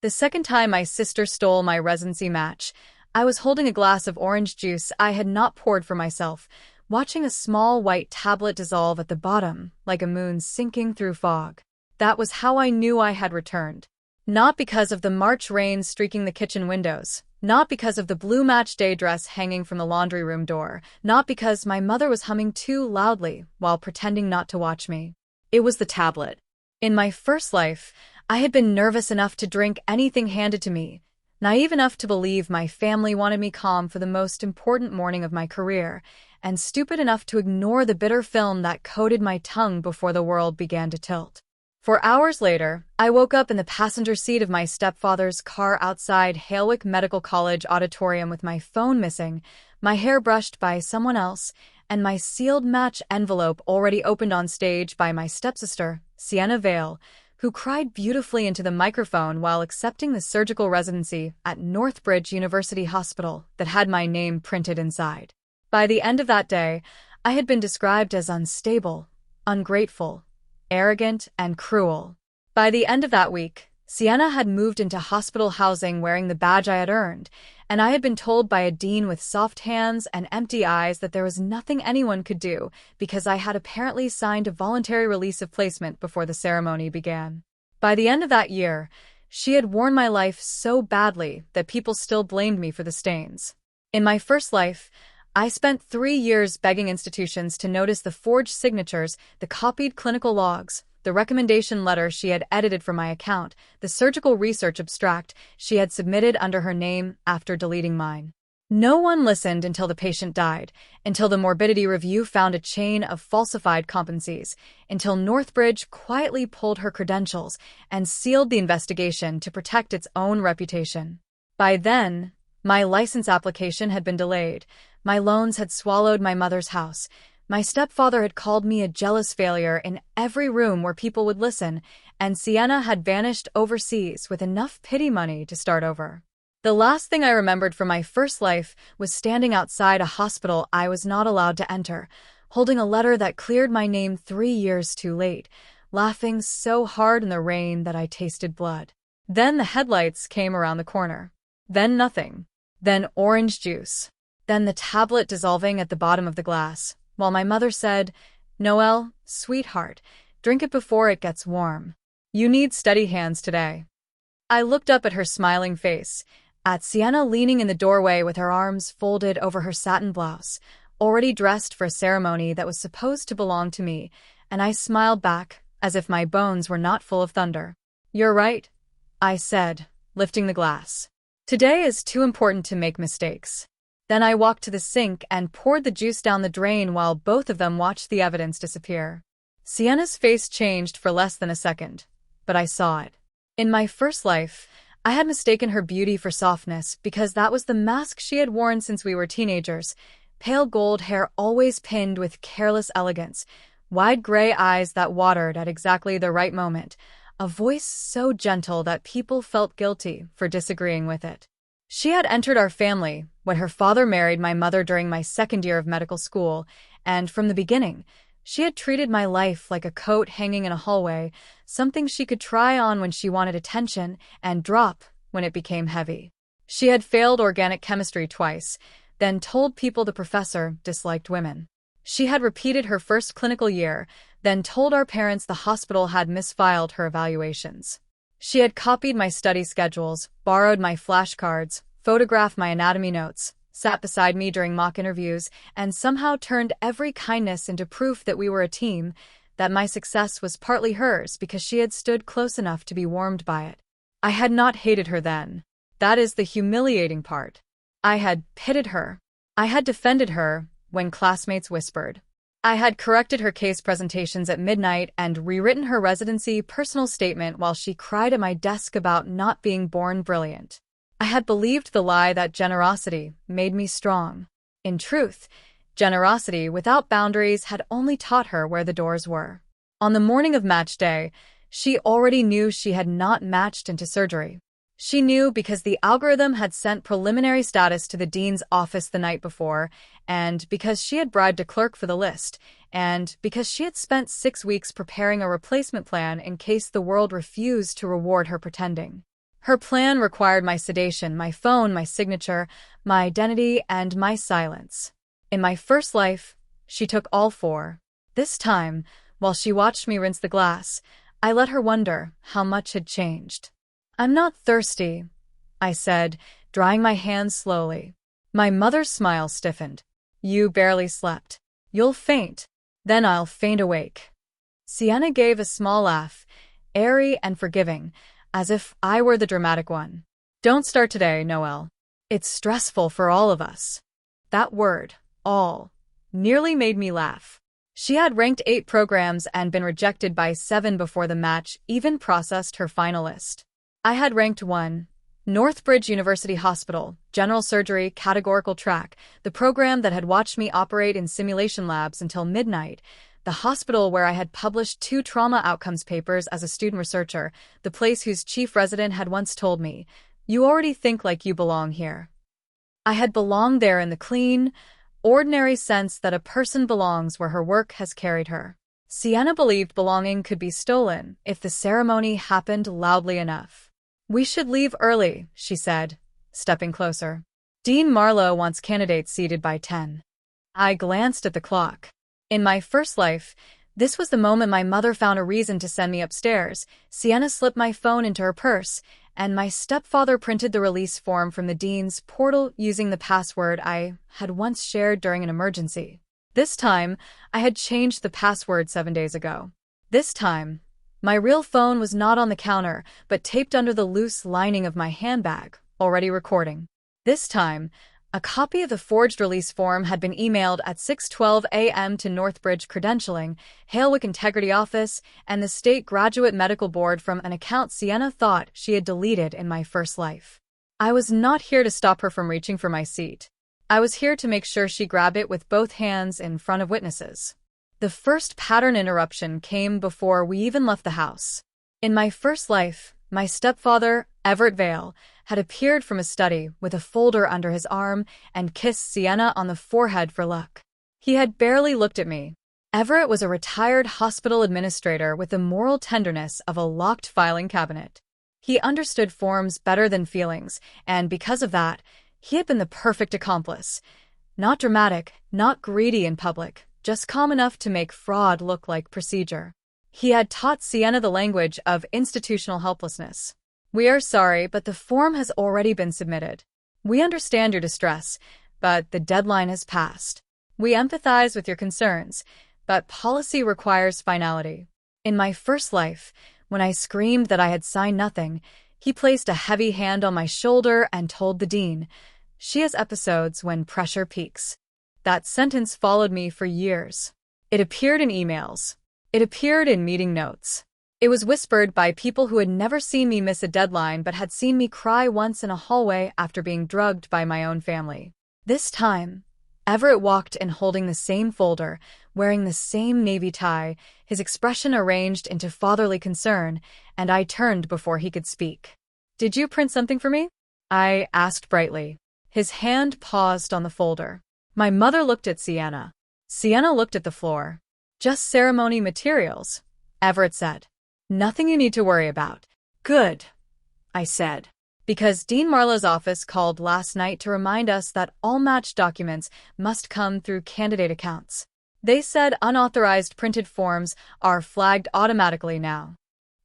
The second time my sister stole my residency match, I was holding a glass of orange juice I had not poured for myself, watching a small white tablet dissolve at the bottom, like a moon sinking through fog. That was how I knew I had returned. Not because of the March rain streaking the kitchen windows, not because of the blue match day dress hanging from the laundry room door, not because my mother was humming too loudly while pretending not to watch me. It was the tablet. In my first life, I had been nervous enough to drink anything handed to me, naive enough to believe my family wanted me calm for the most important morning of my career, and stupid enough to ignore the bitter film that coated my tongue before the world began to tilt. 4 hours later, I woke up in the passenger seat of my stepfather's car outside Halewick Medical College auditorium with my phone missing, my hair brushed by someone else, and my sealed match envelope already opened on stage by my stepsister, Sienna Vale, who cried beautifully into the microphone while accepting the surgical residency at Northbridge University Hospital that had my name printed inside. By the end of that day, I had been described as unstable, ungrateful, arrogant, and cruel. By the end of that week, Sienna had moved into hospital housing wearing the badge I had earned, and I had been told by a dean with soft hands and empty eyes that there was nothing anyone could do because I had apparently signed a voluntary release of placement before the ceremony began. By the end of that year, she had worn my life so badly that people still blamed me for the stains. In my first life, I spent 3 years begging institutions to notice the forged signatures, the copied clinical logs, the recommendation letter she had edited for my account, the surgical research abstract she had submitted under her name after deleting mine. No one listened until the patient died, until the morbidity review found a chain of falsified competencies, until Northbridge quietly pulled her credentials and sealed the investigation to protect its own reputation. By then, my license application had been delayed. My loans had swallowed my mother's house. My stepfather had called me a jealous failure in every room where people would listen, and Sienna had vanished overseas with enough pity money to start over. The last thing I remembered from my first life was standing outside a hospital I was not allowed to enter, holding a letter that cleared my name 3 years too late, laughing so hard in the rain that I tasted blood. Then the headlights came around the corner. Then nothing. Then orange juice. Then the tablet dissolving at the bottom of the glass, while my mother said, "Noelle, sweetheart, drink it before it gets warm. You need steady hands today." I looked up at her smiling face, at Sienna leaning in the doorway with her arms folded over her satin blouse, already dressed for a ceremony that was supposed to belong to me, and I smiled back, as if my bones were not full of thunder. "You're right," I said, lifting the glass. "Today is too important to make mistakes." Then I walked to the sink and poured the juice down the drain while both of them watched the evidence disappear. Sienna's face changed for less than a second, but I saw it. In my first life, I had mistaken her beauty for softness because that was the mask she had worn since we were teenagers. Pale gold hair always pinned with careless elegance, wide gray eyes that watered at exactly the right moment, a voice so gentle that people felt guilty for disagreeing with it. She had entered our family when her father married my mother during my second year of medical school, and from the beginning, she had treated my life like a coat hanging in a hallway, something she could try on when she wanted attention and drop when it became heavy. She had failed organic chemistry twice, then told people the professor disliked women. She had repeated her first clinical year, then told our parents the hospital had misfiled her evaluations. She had copied my study schedules, borrowed my flashcards, photographed my anatomy notes, sat beside me during mock interviews, and somehow turned every kindness into proof that we were a team, that my success was partly hers because she had stood close enough to be warmed by it. I had not hated her then. That is the humiliating part. I had pitied her. I had defended her when classmates whispered. I had corrected her case presentations at midnight and rewritten her residency personal statement while she cried at my desk about not being born brilliant. I had believed the lie that generosity made me strong. In truth, generosity without boundaries had only taught her where the doors were. On the morning of match day, she already knew she had not matched into surgery. She knew because the algorithm had sent preliminary status to the dean's office the night before, and because she had bribed a clerk for the list, and because she had spent 6 weeks preparing a replacement plan in case the world refused to reward her pretending. Her plan required my sedation, my phone, my signature, my identity, and my silence. In my first life, she took all four. This time, while she watched me rinse the glass, I let her wonder how much had changed. "I'm not thirsty," I said, drying my hands slowly. My mother's smile stiffened. "You barely slept. You'll faint. Then I'll faint awake." Sienna gave a small laugh, airy and forgiving, as if I were the dramatic one. "Don't start today, Noelle. It's stressful for all of us." That word, all, nearly made me laugh. She had ranked 8 programs and been rejected by 7 before the match even processed her final list. I had ranked 1. Northbridge University Hospital, General Surgery, Categorical Track, the program that had watched me operate in simulation labs until midnight, the hospital where I had published 2 trauma outcomes papers as a student researcher, the place whose chief resident had once told me, "You already think like you belong here." I had belonged there in the clean, ordinary sense that a person belongs where her work has carried her. Sienna believed belonging could be stolen if the ceremony happened loudly enough. "We should leave early," she said, stepping closer. "Dean Marlowe wants candidates seated by 10. I glanced at the clock. In my first life, this was the moment my mother found a reason to send me upstairs. Sienna slipped my phone into her purse, and my stepfather printed the release form from the dean's portal using the password I had once shared during an emergency. This time, I had changed the password 7 days ago. This time, my real phone was not on the counter, but taped under the loose lining of my handbag, already recording. This time, a copy of the forged release form had been emailed at 6:12 a.m. to Northbridge Credentialing, Halewick Integrity Office, and the State Graduate Medical Board from an account Sienna thought she had deleted in my first life. I was not here to stop her from reaching for my seat. I was here to make sure she grabbed it with both hands in front of witnesses. The first pattern interruption came before we even left the house. In my first life, my stepfather, Everett Vale, had appeared from a study with a folder under his arm and kissed Sienna on the forehead for luck. He had barely looked at me. Everett was a retired hospital administrator with the moral tenderness of a locked filing cabinet. He understood forms better than feelings, and because of that, he had been the perfect accomplice. Not dramatic, not greedy in public, just calm enough to make fraud look like procedure. He had taught Sienna the language of institutional helplessness. "We are sorry, but the form has already been submitted. We understand your distress, but the deadline has passed. We empathize with your concerns, but policy requires finality." In my first life, when I screamed that I had signed nothing, he placed a heavy hand on my shoulder and told the dean, "She has episodes when pressure peaks." That sentence followed me for years. It appeared in emails. It appeared in meeting notes. It was whispered by people who had never seen me miss a deadline but had seen me cry once in a hallway after being drugged by my own family. This time, Everett walked in holding the same folder, wearing the same navy tie, his expression arranged into fatherly concern, and I turned before he could speak. "Did you print something for me?" I asked brightly. His hand paused on the folder. My mother looked at Sienna. Sienna looked at the floor. "Just ceremony materials," Everett said. "Nothing you need to worry about." "Good," I said, because Dean Marlowe's office called last night to remind us that all match documents must come through candidate accounts. They said unauthorized printed forms are flagged automatically now.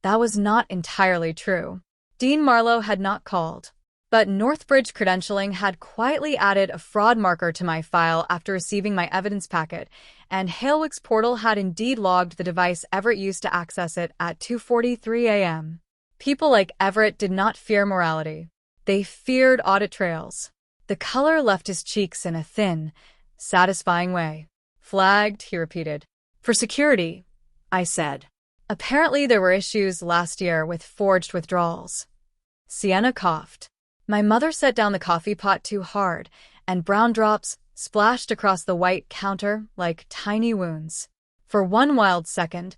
That was not entirely true. Dean Marlowe had not called. But Northbridge Credentialing had quietly added a fraud marker to my file after receiving my evidence packet, and Halewick's portal had indeed logged the device Everett used to access it at 2:43 a.m. People like Everett did not fear morality. They feared audit trails. The color left his cheeks in a thin, satisfying way. "Flagged," he repeated. "For security," I said. "Apparently there were issues last year with forged withdrawals." Sienna coughed. My mother set down the coffee pot too hard, and brown drops splashed across the white counter like tiny wounds. For one wild second,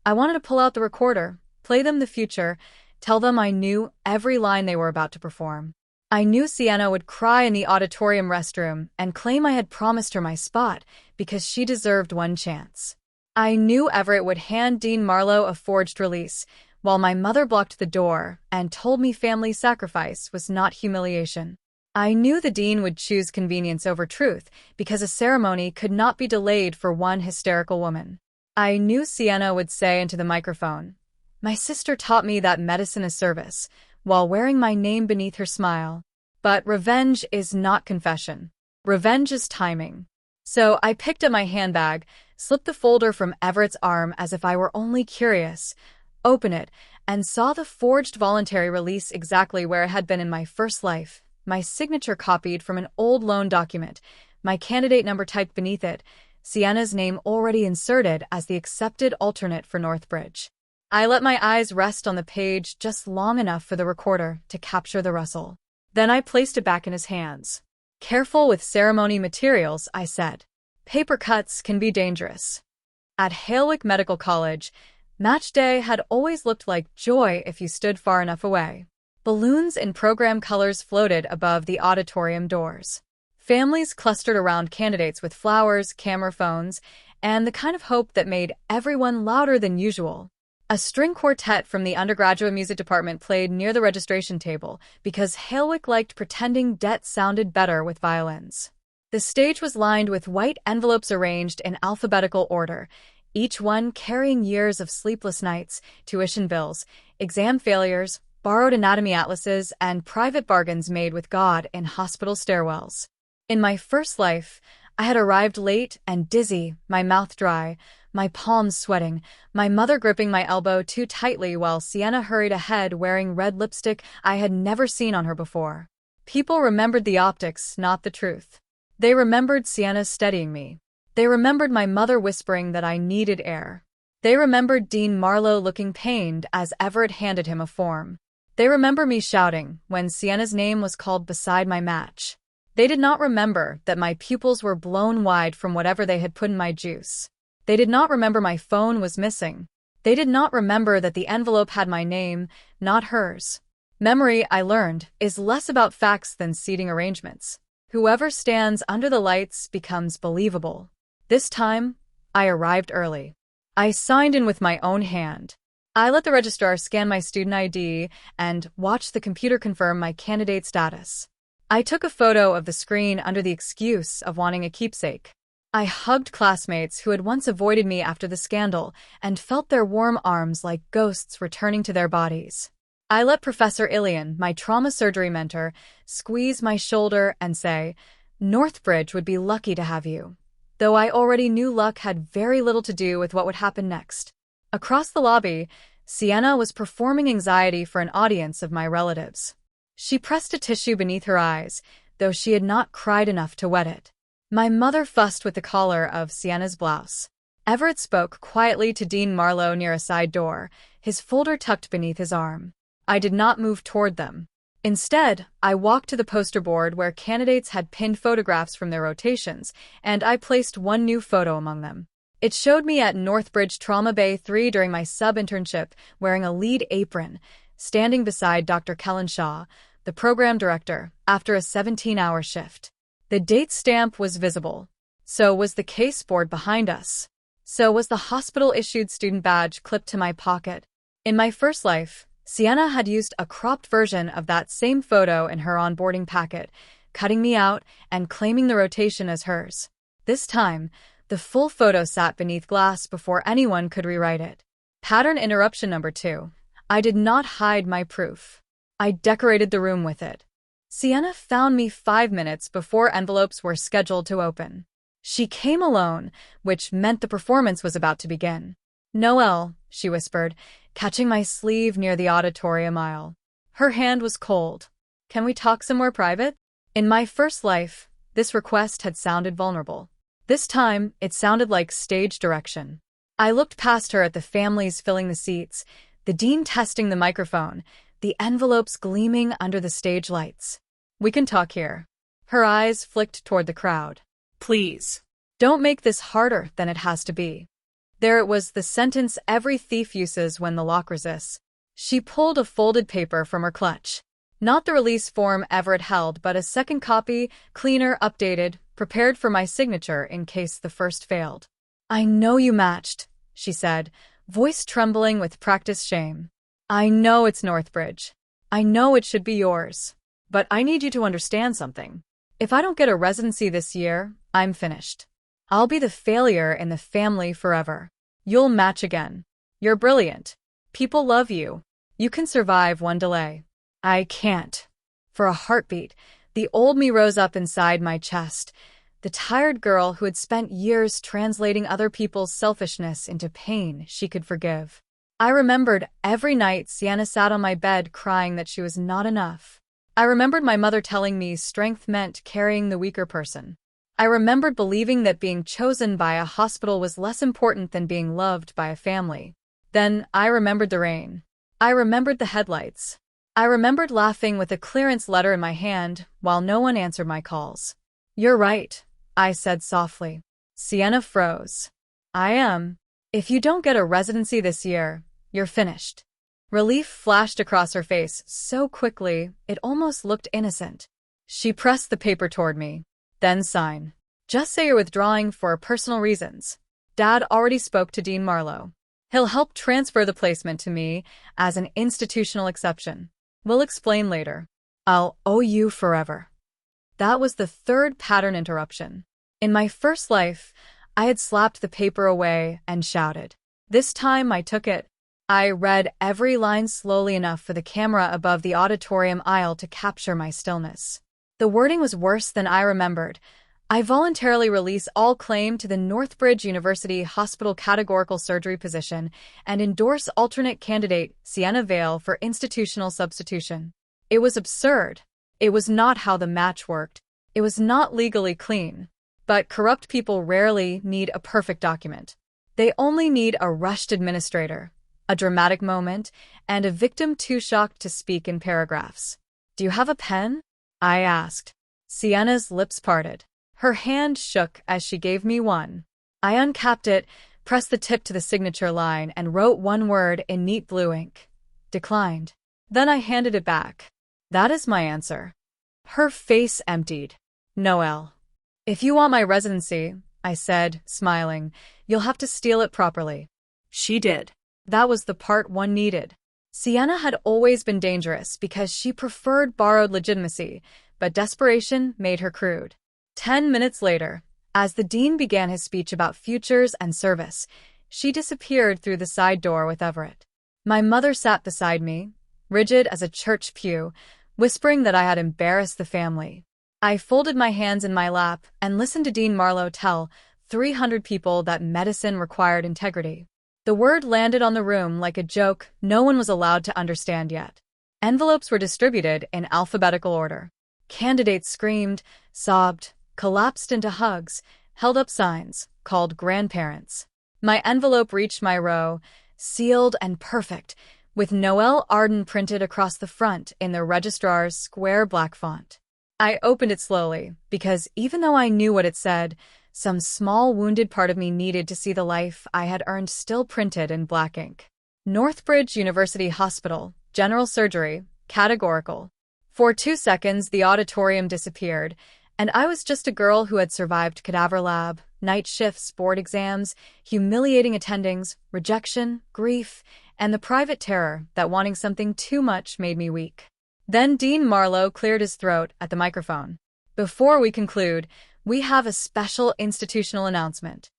I wanted to pull out the recorder, play them the future, tell them I knew every line they were about to perform. I knew Sienna would cry in the auditorium restroom and claim I had promised her my spot because she deserved one chance. I knew Everett would hand Dean Marlowe a forged release, while my mother blocked the door and told me family sacrifice was not humiliation. I knew the dean would choose convenience over truth because a ceremony could not be delayed for one hysterical woman. I knew Sienna would say into the microphone, "My sister taught me that medicine is service," while wearing my name beneath her smile. But revenge is not confession. Revenge is timing. So I picked up my handbag, slipped the folder from Everett's arm as if I were only curious, opened it, and saw the forged voluntary release exactly where it had been in my first life. My signature copied from an old loan document, my candidate number typed beneath it, Sienna's name already inserted as the accepted alternate for Northbridge. I let my eyes rest on the page just long enough for the recorder to capture the rustle. Then I placed it back in his hands. "Careful with ceremony materials," I said. "Paper cuts can be dangerous." At Halewick Medical College, match day had always looked like joy if you stood far enough away. Balloons in program colors floated above the auditorium doors. Families clustered around candidates with flowers, camera phones, and the kind of hope that made everyone louder than usual. A string quartet from the undergraduate music department played near the registration table because Halewick liked pretending debt sounded better with violins. The stage was lined with white envelopes arranged in alphabetical order, each one carrying years of sleepless nights, tuition bills, exam failures, borrowed anatomy atlases, and private bargains made with God in hospital stairwells. In my first life, I had arrived late and dizzy, my mouth dry, my palms sweating, my mother gripping my elbow too tightly while Sienna hurried ahead wearing red lipstick I had never seen on her before. People remembered the optics, not the truth. They remembered Sienna steadying me. They remembered my mother whispering that I needed air. They remembered Dean Marlowe looking pained as Everett handed him a form. They remember me shouting when Sienna's name was called beside my match. They did not remember that my pupils were blown wide from whatever they had put in my juice. They did not remember my phone was missing. They did not remember that the envelope had my name, not hers. Memory, I learned, is less about facts than seating arrangements. Whoever stands under the lights becomes believable. This time, I arrived early. I signed in with my own hand. I let the registrar scan my student ID and watched the computer confirm my candidate status. I took a photo of the screen under the excuse of wanting a keepsake. I hugged classmates who had once avoided me after the scandal and felt their warm arms like ghosts returning to their bodies. I let Professor Ilian, my trauma surgery mentor, squeeze my shoulder and say, "Northbridge would be lucky to have you," though I already knew luck had very little to do with what would happen next. Across the lobby, Sienna was performing anxiety for an audience of my relatives. She pressed a tissue beneath her eyes, though she had not cried enough to wet it. My mother fussed with the collar of Sienna's blouse. Everett spoke quietly to Dean Marlowe near a side door, his folder tucked beneath his arm. I did not move toward them. Instead, I walked to the poster board where candidates had pinned photographs from their rotations, and I placed one new photo among them. It showed me at Northbridge Trauma Bay 3 during my sub-internship, wearing a lead apron, standing beside Dr. Kellen Shaw, the program director, after a 17-hour shift. The date stamp was visible. So was the case board behind us. So was the hospital-issued student badge clipped to my pocket. In my first life, Sienna had used a cropped version of that same photo in her onboarding packet, cutting me out and claiming the rotation as hers. This time, the full photo sat beneath glass before anyone could rewrite it. Pattern interruption number 2. I did not hide my proof. I decorated the room with it. Sienna found me 5 minutes before envelopes were scheduled to open. She came alone, which meant the performance was about to begin. "Noelle," she whispered, catching my sleeve near the auditorium aisle. Her hand was cold. "Can we talk somewhere private?" In my first life, this request had sounded vulnerable. This time, it sounded like stage direction. I looked past her at the families filling the seats, the dean testing the microphone, the envelopes gleaming under the stage lights. "We can talk here." Her eyes flicked toward the crowd. "Please. Don't make this harder than it has to be." There it was, the sentence every thief uses when the lock resists. She pulled a folded paper from her clutch. Not the release form Everett held, but a second copy, cleaner, updated, prepared for my signature in case the first failed. "I know you matched," she said, voice trembling with practiced shame. I know it's Northbridge. I know it should be yours. But I need you to understand something. If I don't get a residency this year, I'm finished. I'll be the failure in the family forever. You'll match again. You're brilliant. People love you. You can survive one delay. I can't. For a heartbeat, the old me rose up inside my chest, the tired girl who had spent years translating other people's selfishness into pain she could forgive. I remembered every night Sienna sat on my bed crying that she was not enough. I remembered my mother telling me strength meant carrying the weaker person. I remembered believing that being chosen by a hospital was less important than being loved by a family. Then I remembered the rain. I remembered the headlights. I remembered laughing with a clearance letter in my hand while no one answered my calls. You're right, I said softly. Sienna froze. I am. If you don't get a residency this year, you're finished. Relief flashed across her face so quickly it almost looked innocent. She pressed the paper toward me. Then sign. Just say you're withdrawing for personal reasons. Dad already spoke to Dean Marlowe. He'll help transfer the placement to me as an institutional exception. We'll explain later. I'll owe you forever. That was the third pattern interruption. In my first life, I had slapped the paper away and shouted. This time I took it. I read every line slowly enough for the camera above the auditorium aisle to capture my stillness. The wording was worse than I remembered. I voluntarily release all claim to the Northbridge University Hospital categorical surgery position and endorse alternate candidate Sienna Vale for institutional substitution. It was absurd. It was not how the match worked. It was not legally clean. But corrupt people rarely need a perfect document. They only need a rushed administrator, a dramatic moment, and a victim too shocked to speak in paragraphs. Do you have a pen? I asked. Sienna's lips parted. Her hand shook as she gave me one. I uncapped it, pressed the tip to the signature line, and wrote one word in neat blue ink. Declined. Then I handed it back. That is my answer. Her face emptied. Noelle. If you want my residency, I said, smiling, you'll have to steal it properly. She did. That was the part one needed. Sienna had always been dangerous because she preferred borrowed legitimacy, but desperation made her crude. 10 minutes later, as the dean began his speech about futures and service, she disappeared through the side door with Everett. My mother sat beside me, rigid as a church pew, whispering that I had embarrassed the family. I folded my hands in my lap and listened to Dean Marlowe tell 300 people that medicine required integrity. The word landed on the room like a joke no one was allowed to understand yet. Envelopes were distributed in alphabetical order. Candidates screamed, sobbed, collapsed into hugs, held up signs, called grandparents. My envelope reached my row, sealed and perfect, with Noelle Arden printed across the front in the registrar's square black font. I opened it slowly, because even though I knew what it said, some small wounded part of me needed to see the life I had earned still printed in black ink. Northbridge University Hospital, General Surgery, Categorical. For 2 seconds, the auditorium disappeared, and I was just a girl who had survived cadaver lab, night shifts, board exams, humiliating attendings, rejection, grief, and the private terror that wanting something too much made me weak. Then Dean Marlowe cleared his throat at the microphone. Before we conclude, we have a special institutional announcement.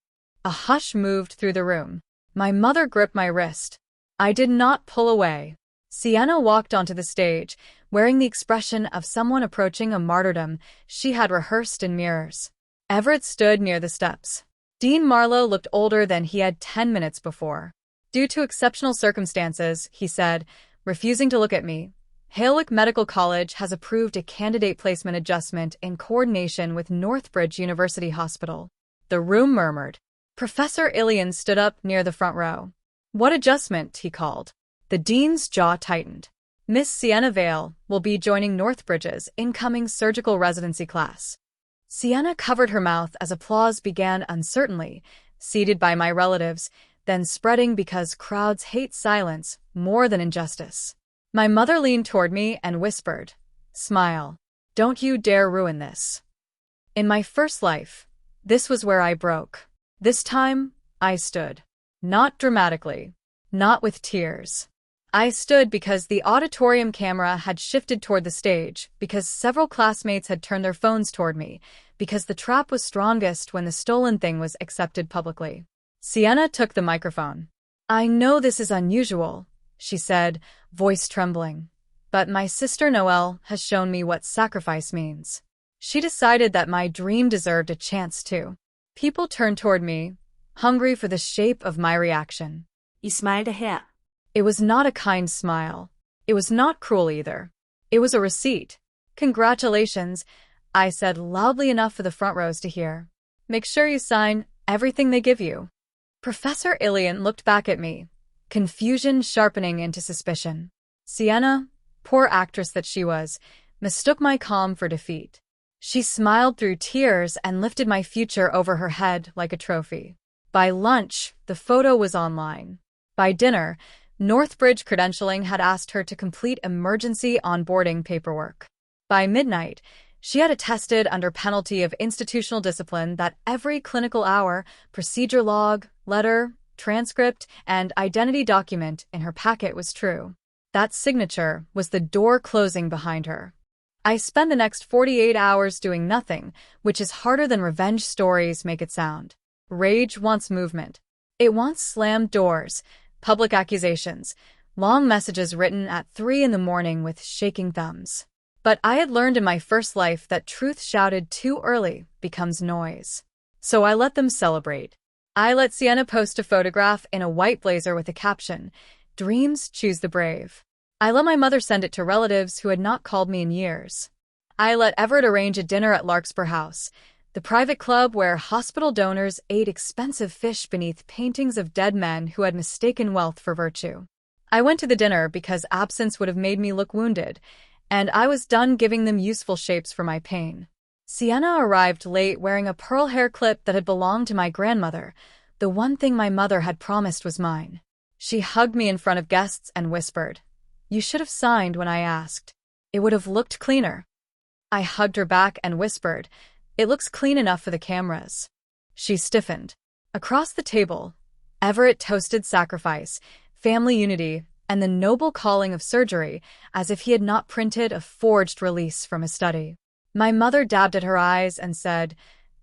A hush moved through the room. My mother gripped my wrist. I did not pull away. Sienna walked onto the stage, wearing the expression of someone approaching a martyrdom she had rehearsed in mirrors. Everett stood near the steps. Dean Marlowe looked older than he had 10 minutes before. Due to exceptional circumstances, he said, refusing to look at me, Hailwick Medical College has approved a candidate placement adjustment in coordination with Northbridge University Hospital. The room murmured. Professor Ilian stood up near the front row. What adjustment? He called. The dean's jaw tightened. Miss Sienna Vale will be joining Northbridge's incoming surgical residency class. Sienna covered her mouth as applause began uncertainly, seated by my relatives, then spreading because crowds hate silence more than injustice. My mother leaned toward me and whispered, "Smile. Don't you dare ruin this." In my first life, this was where I broke. This time, I stood. Not dramatically. Not with tears. I stood because the auditorium camera had shifted toward the stage, because several classmates had turned their phones toward me, because the trap was strongest when the stolen thing was accepted publicly. Sienna took the microphone. "I know this is unusual," she said, voice trembling. "But my sister Noelle has shown me what sacrifice means. She decided that my dream deserved a chance too." People turned toward me, hungry for the shape of my reaction. You smiled daher. It was not a kind smile. It was not cruel either. It was a receipt. "Congratulations," I said loudly enough for the front rows to hear. "Make sure you sign everything they give you." Professor Ilian looked back at me, confusion sharpening into suspicion. Sienna, poor actress that she was, mistook my calm for defeat. She smiled through tears and lifted my future over her head like a trophy. By lunch, the photo was online. By dinner, Northbridge Credentialing had asked her to complete emergency onboarding paperwork. By midnight, she had attested under penalty of institutional discipline that every clinical hour, procedure log, letter, transcript, and identity document in her packet was true. That signature was the door closing behind her. I spent the next 48 hours doing nothing, which is harder than revenge stories make it sound. Rage wants movement. It wants slammed doors, public accusations, long messages written at 3 in the morning with shaking thumbs. But I had learned in my first life that truth shouted too early becomes noise. So I let them celebrate. I let Sienna post a photograph in a white blazer with a caption, "Dreams choose the brave." I let my mother send it to relatives who had not called me in years. I let Everett arrange a dinner at Larkspur House, the private club where hospital donors ate expensive fish beneath paintings of dead men who had mistaken wealth for virtue. I went to the dinner because absence would have made me look wounded, and I was done giving them useful shapes for my pain. Sienna arrived late wearing a pearl hair clip that had belonged to my grandmother. The one thing my mother had promised was mine. She hugged me in front of guests and whispered, "You should have signed when I asked. It would have looked cleaner." I hugged her back and whispered, "It looks clean enough for the cameras." She stiffened. Across the table, Everett toasted sacrifice, family unity, and the noble calling of surgery, as if he had not printed a forged release from a study. My mother dabbed at her eyes and said,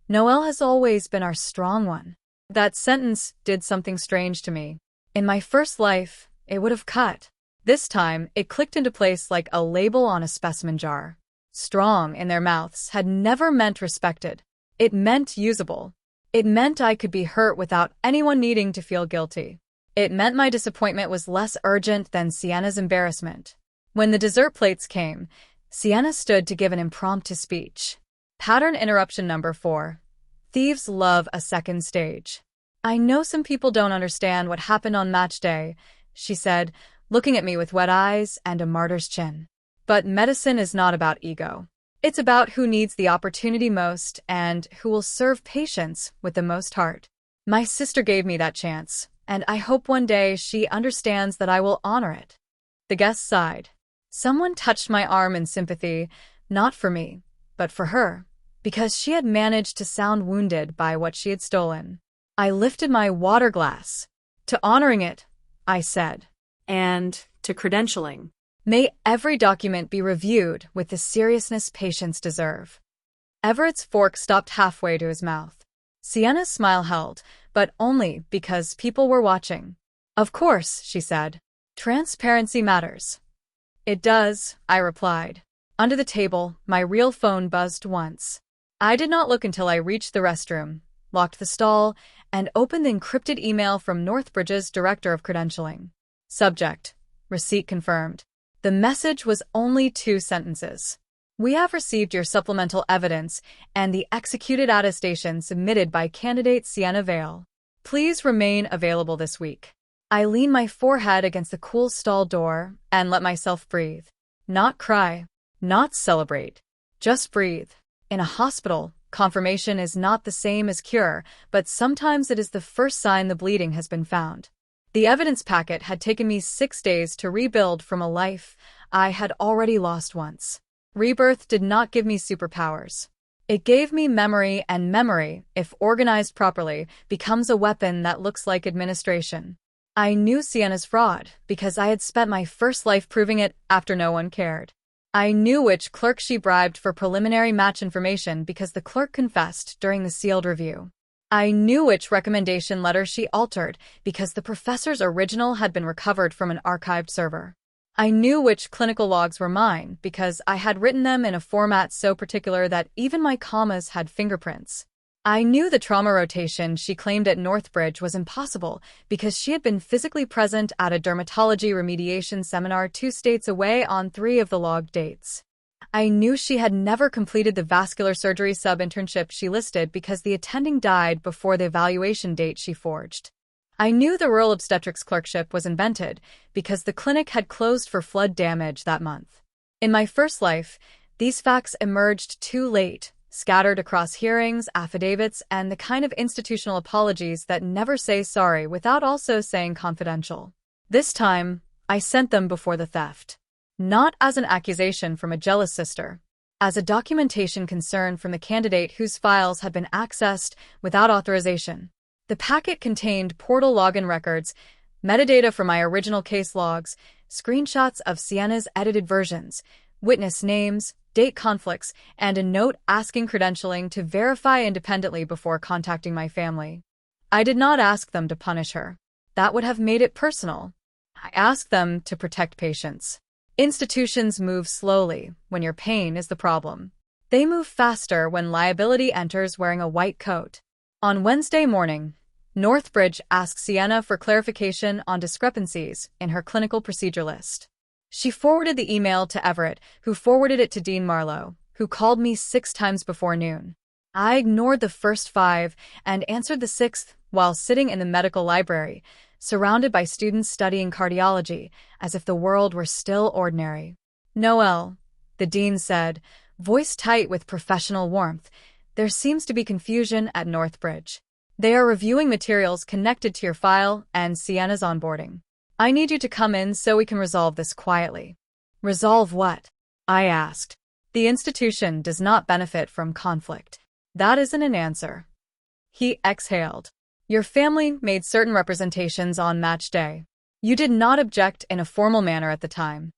"Noelle has always been our strong one." That sentence did something strange to me. In my first life, it would have cut. This time, it clicked into place like a label on a specimen jar. Strong in their mouths had never meant respected. It meant usable. It meant I could be hurt without anyone needing to feel guilty. It meant my disappointment was less urgent than Sienna's embarrassment. When the dessert plates came, Sienna stood to give an impromptu speech. Pattern interruption number 4. Thieves love a second stage. "I know some people don't understand what happened on match day," she said, looking at me with wet eyes and a martyr's chin. "But medicine is not about ego. It's about who needs the opportunity most and who will serve patients with the most heart. My sister gave me that chance, and I hope one day she understands that I will honor it." The guest sighed. Someone touched my arm in sympathy, not for me, but for her, because she had managed to sound wounded by what she had stolen. I lifted my water glass. "To honoring it," I said. And to credentialing. "May every document be reviewed with the seriousness patients deserve." Everett's fork stopped halfway to his mouth. Sienna's smile held, but only because people were watching. "Of course," she said. "Transparency matters." "It does," I replied. Under the table, my real phone buzzed once. I did not look until I reached the restroom, locked the stall, and opened the encrypted email from Northbridge's director of credentialing. Subject: Receipt confirmed. The message was only 2 sentences. "We have received your supplemental evidence and the executed attestation submitted by candidate Sienna Vale. Please remain available this week." I leaned my forehead against the cool stall door and let myself breathe. Not cry, not celebrate, just breathe. In a hospital, confirmation is not the same as cure, but sometimes it is the first sign the bleeding has been found. The evidence packet had taken me 6 days to rebuild from a life I had already lost once. Rebirth did not give me superpowers. It gave me memory, and memory, if organized properly, becomes a weapon that looks like administration. I knew Sienna's fraud because I had spent my first life proving it after no one cared. I knew which clerk she bribed for preliminary match information because the clerk confessed during the sealed review. I knew which recommendation letter she altered because the professor's original had been recovered from an archived server. I knew which clinical logs were mine because I had written them in a format so particular that even my commas had fingerprints. I knew the trauma rotation she claimed at Northbridge was impossible because she had been physically present at a dermatology remediation seminar 2 states away on 3 of the logged dates. I knew she had never completed the vascular surgery sub-internship she listed because the attending died before the evaluation date she forged. I knew the rural obstetrics clerkship was invented because the clinic had closed for flood damage that month. In my first life, these facts emerged too late, scattered across hearings, affidavits, and the kind of institutional apologies that never say sorry without also saying confidential. This time, I sent them before the theft. Not as an accusation from a jealous sister, as a documentation concern from the candidate whose files had been accessed without authorization. The packet contained portal login records, metadata from my original case logs, screenshots of Sienna's edited versions, witness names, date conflicts, and a note asking credentialing to verify independently before contacting my family. I did not ask them to punish her. That would have made it personal. I asked them to protect patients. Institutions move slowly when your pain is the problem. They move faster when liability enters wearing a white coat. On Wednesday morning, Northbridge asked Sienna for clarification on discrepancies in her clinical procedure list. She forwarded the email to Everett, who forwarded it to Dean Marlowe, who called me 6 times before noon. I ignored the first 5 and answered the 6th while sitting in the medical library, surrounded by students studying cardiology, as if the world were still ordinary. "Noel," the dean said, voice tight with professional warmth, "there seems to be confusion at Northbridge. They are reviewing materials connected to your file and Sienna's onboarding. I need you to come in so we can resolve this quietly." "Resolve what?" I asked. "The institution does not benefit from conflict." "That isn't an answer." He exhaled. "Your family made certain representations on match day. You did not object in a formal manner at the time."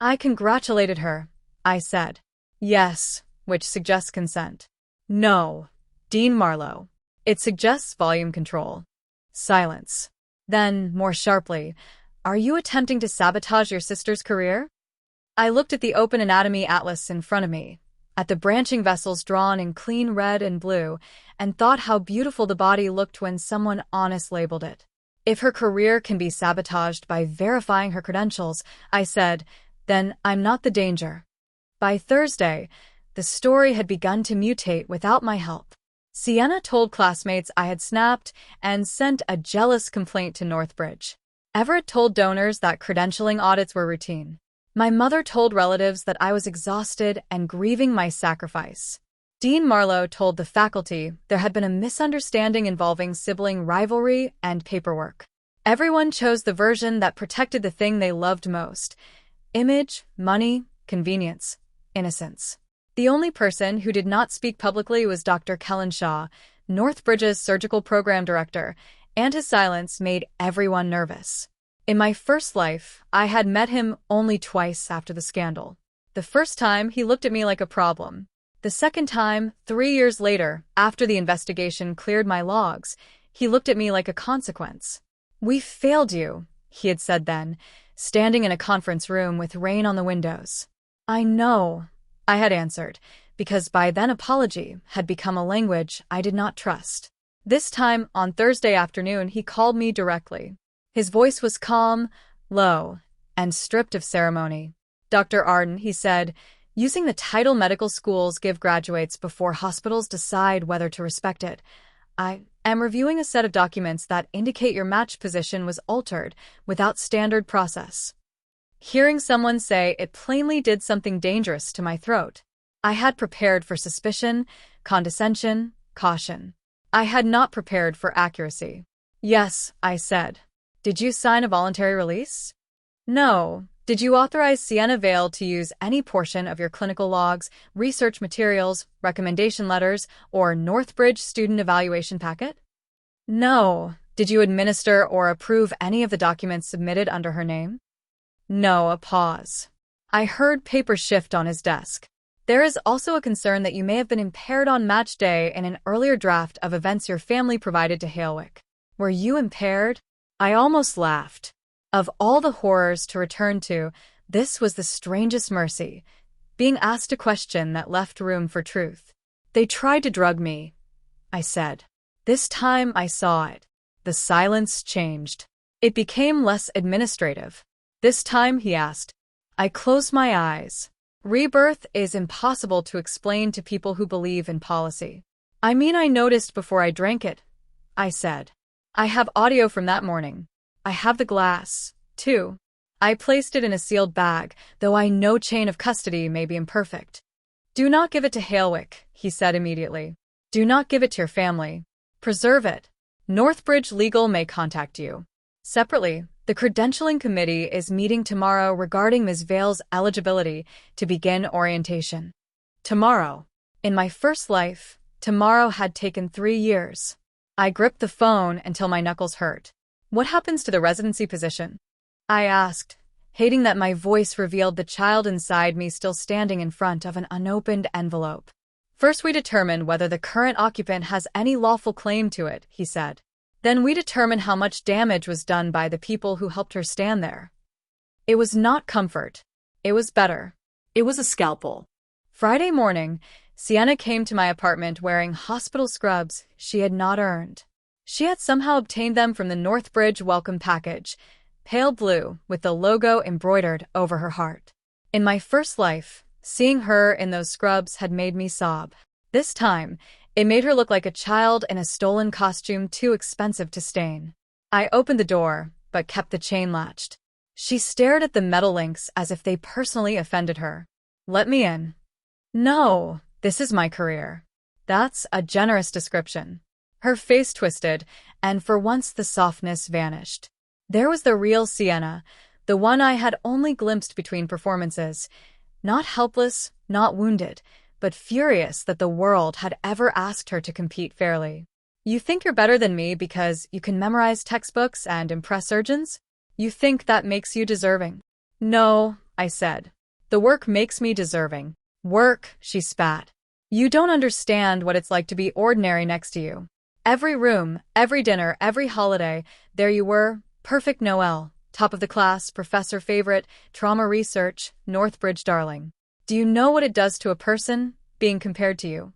"I congratulated her," I said. "Yes, which suggests consent." "No, Dean Marlowe. It suggests volume control." Silence. Then, more sharply, "Are you attempting to sabotage your sister's career?" I looked at the open anatomy atlas in front of me, at the branching vessels drawn in clean red and blue, and thought how beautiful the body looked when someone honest labeled it. "If her career can be sabotaged by verifying her credentials," I said, "then I'm not the danger." By Thursday, the story had begun to mutate without my help. Sienna told classmates I had snapped and sent a jealous complaint to Northbridge. Everett told donors that credentialing audits were routine. My mother told relatives that I was exhausted and grieving my sacrifice. Dean Marlowe told the faculty there had been a misunderstanding involving sibling rivalry and paperwork. Everyone chose the version that protected the thing they loved most: image, money, convenience, innocence. The only person who did not speak publicly was Dr. Kellen Shaw, Northbridge's surgical program director, and his silence made everyone nervous. In my first life, I had met him only twice after the scandal. The first time, he looked at me like a problem. The second time, 3 years later, after the investigation cleared my logs, he looked at me like a consequence. "We failed you," he had said then, standing in a conference room with rain on the windows. "I know," I had answered, because by then apology had become a language I did not trust. This time, on Thursday afternoon, he called me directly. His voice was calm, low, and stripped of ceremony. "Dr. Arden," he said, "using the title medical schools give graduates before hospitals decide whether to respect it. I am reviewing a set of documents that indicate your match position was altered without standard process." Hearing someone say it plainly did something dangerous to my throat. I had prepared for suspicion, condescension, caution. I had not prepared for accuracy. "Yes," I said. "Did you sign a voluntary release?" "No. Did you authorize Sienna Vale to use any portion of your clinical logs, research materials, recommendation letters, or Northbridge student evaluation packet?" "No. Did you administer or approve any of the documents submitted under her name? No, a pause. I heard papers shift on his desk. There is also a concern that you may have been impaired on match day in an earlier draft of events your family provided to Halewick. Were you impaired? I almost laughed. Of all the horrors to return to, this was the strangest mercy, being asked a question that left room for truth. They tried to drug me, I said. This time I saw it. The silence changed. It became less administrative. This time, he asked. I closed my eyes. Rebirth is impossible to explain to people who believe in policy. I mean, I noticed before I drank it, I said. I have audio from that morning. I have the glass, too. I placed it in a sealed bag, though I know chain of custody may be imperfect. Do not give it to Halewick, he said immediately. Do not give it to your family. Preserve it. Northbridge Legal may contact you. Separately, the credentialing committee is meeting tomorrow regarding Ms. Vale's eligibility to begin orientation. Tomorrow. In my first life, tomorrow had taken 3 years. I gripped the phone until my knuckles hurt. What happens to the residency position? I asked, hating that my voice revealed the child inside me still standing in front of an unopened envelope. First we determine whether the current occupant has any lawful claim to it, he said. Then we determine how much damage was done by the people who helped her stand there. It was not comfort. It was better. It was a scalpel. Friday morning, Sienna came to my apartment wearing hospital scrubs she had not earned. She had somehow obtained them from the Northbridge welcome package, pale blue with the logo embroidered over her heart. In my first life, seeing her in those scrubs had made me sob. This time, it made her look like a child in a stolen costume too expensive to stain. I opened the door, but kept the chain latched. She stared at the metal links as if they personally offended her. Let me in. No, this is my career. That's a generous description. Her face twisted, and for once the softness vanished. There was the real Sienna, the one I had only glimpsed between performances. Not helpless, not wounded, but furious that the world had ever asked her to compete fairly. You think you're better than me because you can memorize textbooks and impress surgeons? You think that makes you deserving? No, I said. The work makes me deserving. Work, she spat. You don't understand what it's like to be ordinary next to you. Every room, every dinner, every holiday, there you were, perfect Noel, top of the class, professor favorite, trauma research, Northbridge darling. Do you know what it does to a person, being compared to you?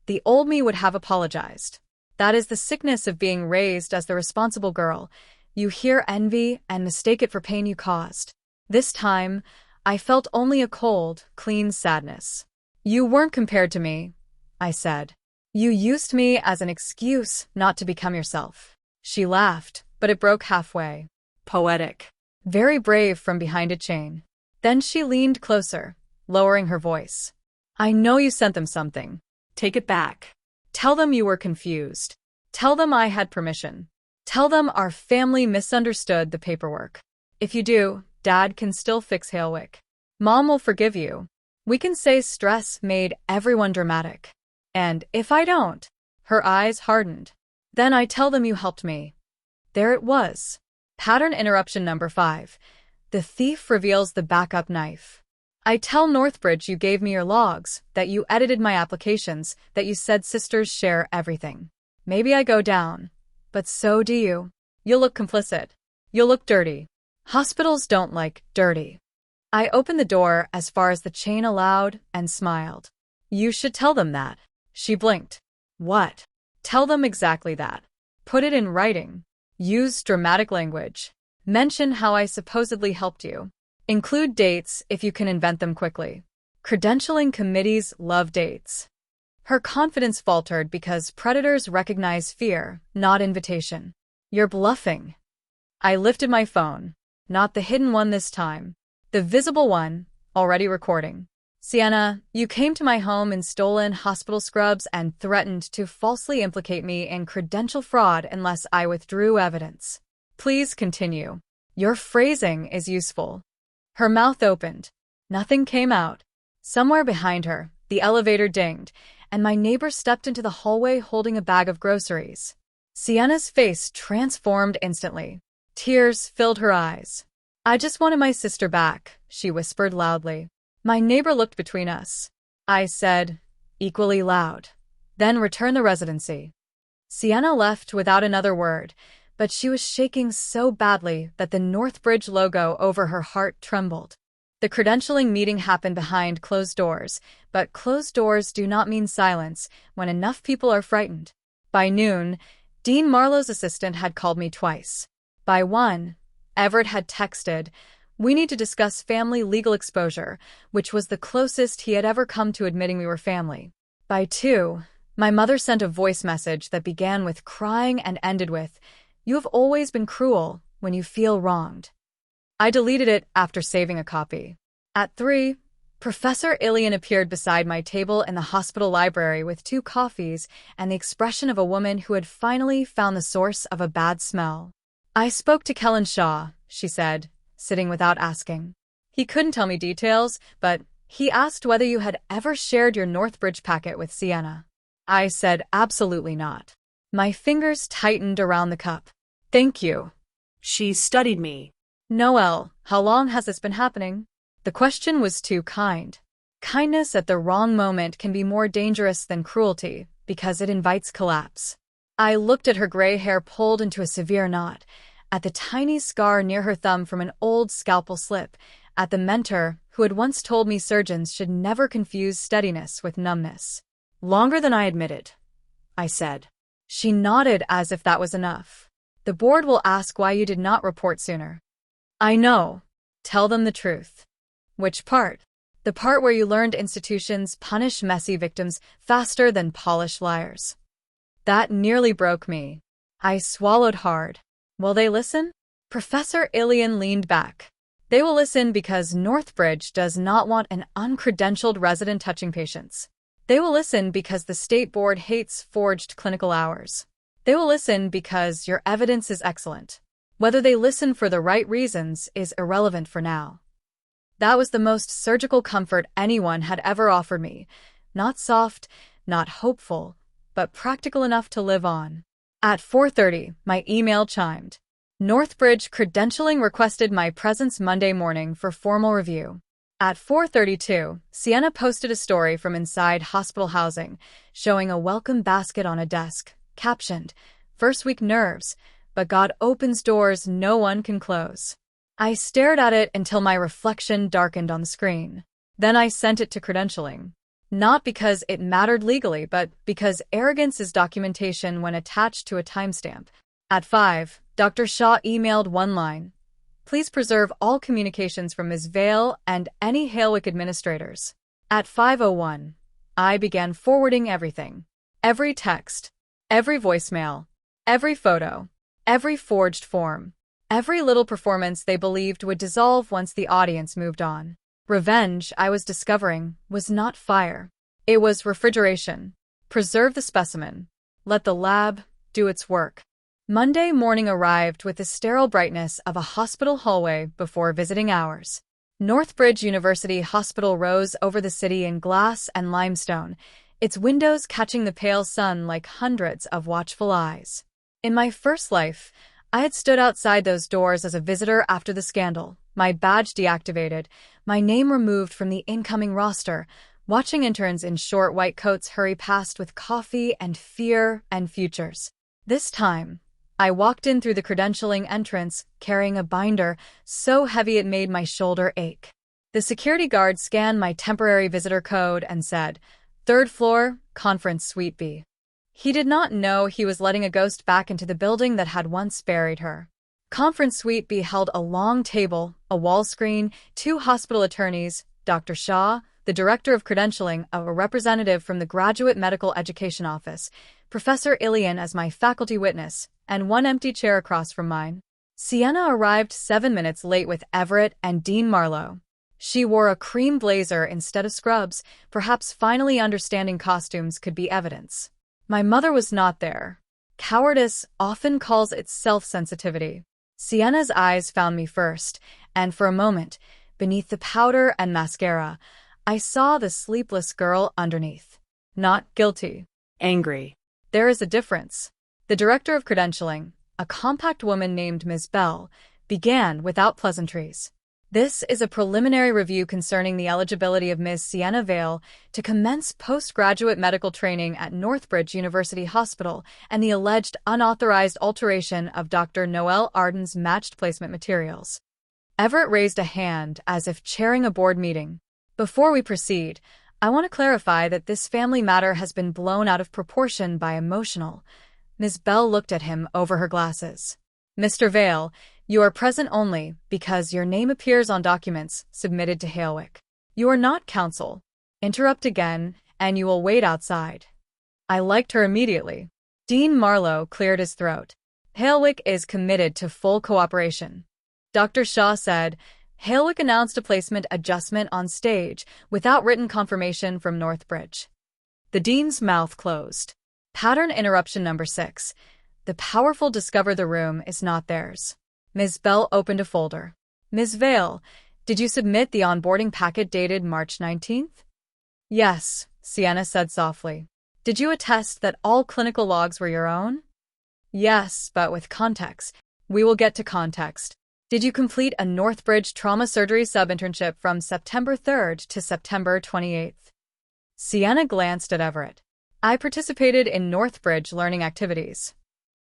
The old me would have apologized. That is the sickness of being raised as the responsible girl. You hear envy and mistake it for pain you caused. This time, I felt only a cold, clean sadness. You weren't compared to me, I said. You used me as an excuse not to become yourself. She laughed, but it broke halfway. Poetic. Very brave from behind a chain. Then she leaned closer, lowering her voice. I know you sent them something. Take it back. Tell them you were confused. Tell them I had permission. Tell them our family misunderstood the paperwork. If you do, Dad can still fix Halewick. Mom will forgive you. We can say stress made everyone dramatic. And if I don't, her eyes hardened. Then I tell them you helped me. There it was. Pattern interruption number 5. The thief reveals the backup knife. I tell Northbridge you gave me your logs, that you edited my applications, that you said sisters share everything. Maybe I go down. But so do you. You'll look complicit. You'll look dirty. Hospitals don't like dirty. I opened the door as far as the chain allowed and smiled. You should tell them that. She blinked. What? Tell them exactly that. Put it in writing. Use dramatic language. Mention how I supposedly helped you. Include dates if you can invent them quickly. Credentialing committees love dates. Her confidence faltered because predators recognize fear, not invitation. You're bluffing. I lifted my phone. Not the hidden one this time. The visible one, already recording. Sienna, you came to my home in stolen hospital scrubs and threatened to falsely implicate me in credential fraud unless I withdrew evidence. Please continue. Your phrasing is useful. Her mouth opened. Nothing came out. Somewhere behind her, the elevator dinged, and my neighbor stepped into the hallway holding a bag of groceries. Sienna's face transformed instantly. Tears filled her eyes. I just wanted my sister back, she whispered loudly. My neighbor looked between us. I said, equally loud. Then return the residency. Sienna left without another word, but she was shaking so badly that the Northbridge logo over her heart trembled. The credentialing meeting happened behind closed doors, but closed doors do not mean silence when enough people are frightened. By noon, Dean Marlowe's assistant had called me twice. By 1, Everett had texted, "We need to discuss family legal exposure," which was the closest he had ever come to admitting we were family. By 2, my mother sent a voice message that began with crying and ended with, "You have always been cruel when you feel wronged." I deleted it after saving a copy. At 3, Professor Ilian appeared beside my table in the hospital library with 2 coffees and the expression of a woman who had finally found the source of a bad smell. "I spoke to Kellen Shaw," she said, sitting without asking. "He couldn't tell me details, but he asked whether you had ever shared your Northbridge packet with Sienna." I said absolutely not. My fingers tightened around the cup. "Thank you." She studied me. "Noelle, how long has this been happening?" The question was too kind. Kindness at the wrong moment can be more dangerous than cruelty because it invites collapse. I looked at her gray hair pulled into a severe knot, at the tiny scar near her thumb from an old scalpel slip, at the mentor who had once told me surgeons should never confuse steadiness with numbness. "Longer than I admitted," I said. She nodded as if that was enough. "The board will ask why you did not report sooner." "I know. Tell them the truth." "Which part?" "The part where you learned institutions punish messy victims faster than polished liars." That nearly broke me. I swallowed hard. "Will they listen?" Professor Ilian leaned back. "They will listen because Northbridge does not want an uncredentialed resident touching patients. They will listen because the state board hates forged clinical hours. They will listen because your evidence is excellent. Whether they listen for the right reasons is irrelevant for now." That was the most surgical comfort anyone had ever offered me. Not soft, not hopeful, but practical enough to live on. At 4:30, my email chimed. Northbridge credentialing requested my presence Monday morning for formal review. At 4:32, Sienna posted a story from inside hospital housing, showing a welcome basket on a desk, captioned, "First week nerves, but God opens doors no one can close." I stared at it until my reflection darkened on the screen. Then I sent it to credentialing. Not because it mattered legally, but because arrogance is documentation when attached to a timestamp. At 5, Dr. Shaw emailed one line. "Please preserve all communications from Ms. Vale and any Halewick administrators." At 5:01, I began forwarding everything. Every text, every voicemail, every photo, every forged form, every little performance they believed would dissolve once the audience moved on. Revenge, I was discovering, was not fire. It was refrigeration. Preserve the specimen. Let the lab do its work. Monday morning arrived with the sterile brightness of a hospital hallway before visiting hours. Northbridge University Hospital rose over the city in glass and limestone, its windows catching the pale sun like hundreds of watchful eyes. In my first life, I had stood outside those doors as a visitor after the scandal, my badge deactivated, my name removed from the incoming roster, watching interns in short white coats hurry past with coffee and fear and futures. This time, I walked in through the credentialing entrance, carrying a binder so heavy it made my shoulder ache. The security guard scanned my temporary visitor code and said, "Third floor, Conference Suite B." He did not know he was letting a ghost back into the building that had once buried her. Conference Suite B held a long table, a wall screen, 2 hospital attorneys, Dr. Shaw, the director of credentialing, a representative from the Graduate Medical Education Office, Professor Ilian as my faculty witness, and 1 empty chair across from mine. Sienna arrived 7 minutes late with Everett and Dean Marlowe. She wore a cream blazer instead of scrubs, perhaps finally understanding costumes could be evidence. My mother was not there. Cowardice often calls its self-sensitivity. Sienna's eyes found me first, and for a moment, beneath the powder and mascara, I saw the sleepless girl underneath. Not guilty. Angry. There is a difference. The director of credentialing, a compact woman named Ms. Bell, began without pleasantries. This is a preliminary review concerning the eligibility of Ms. Sienna Vale to commence postgraduate medical training at Northbridge University Hospital and the alleged unauthorized alteration of Dr. Noel Arden's matched placement materials. Everett raised a hand as if chairing a board meeting. Before we proceed, I want to clarify that this family matter has been blown out of proportion by emotional. Ms. Bell looked at him over her glasses. Mr. Vale, you are present only because your name appears on documents submitted to Halewick. You are not counsel. Interrupt again, and you will wait outside. I liked her immediately. Dean Marlowe cleared his throat. Halewick is committed to full cooperation. Dr. Shaw said, Halewick announced a placement adjustment on stage without written confirmation from Northbridge. The dean's mouth closed. Pattern interruption number 6. The powerful discover the room is not theirs. Ms. Bell opened a folder. Ms. Vale, did you submit the onboarding packet dated March 19th? Yes, Sienna said softly. Did you attest that all clinical logs were your own? Yes, but with context. We will get to context. Did you complete a Northbridge trauma surgery sub-internship from September 3rd to September 28th? Sienna glanced at Everett. I participated in Northbridge learning activities.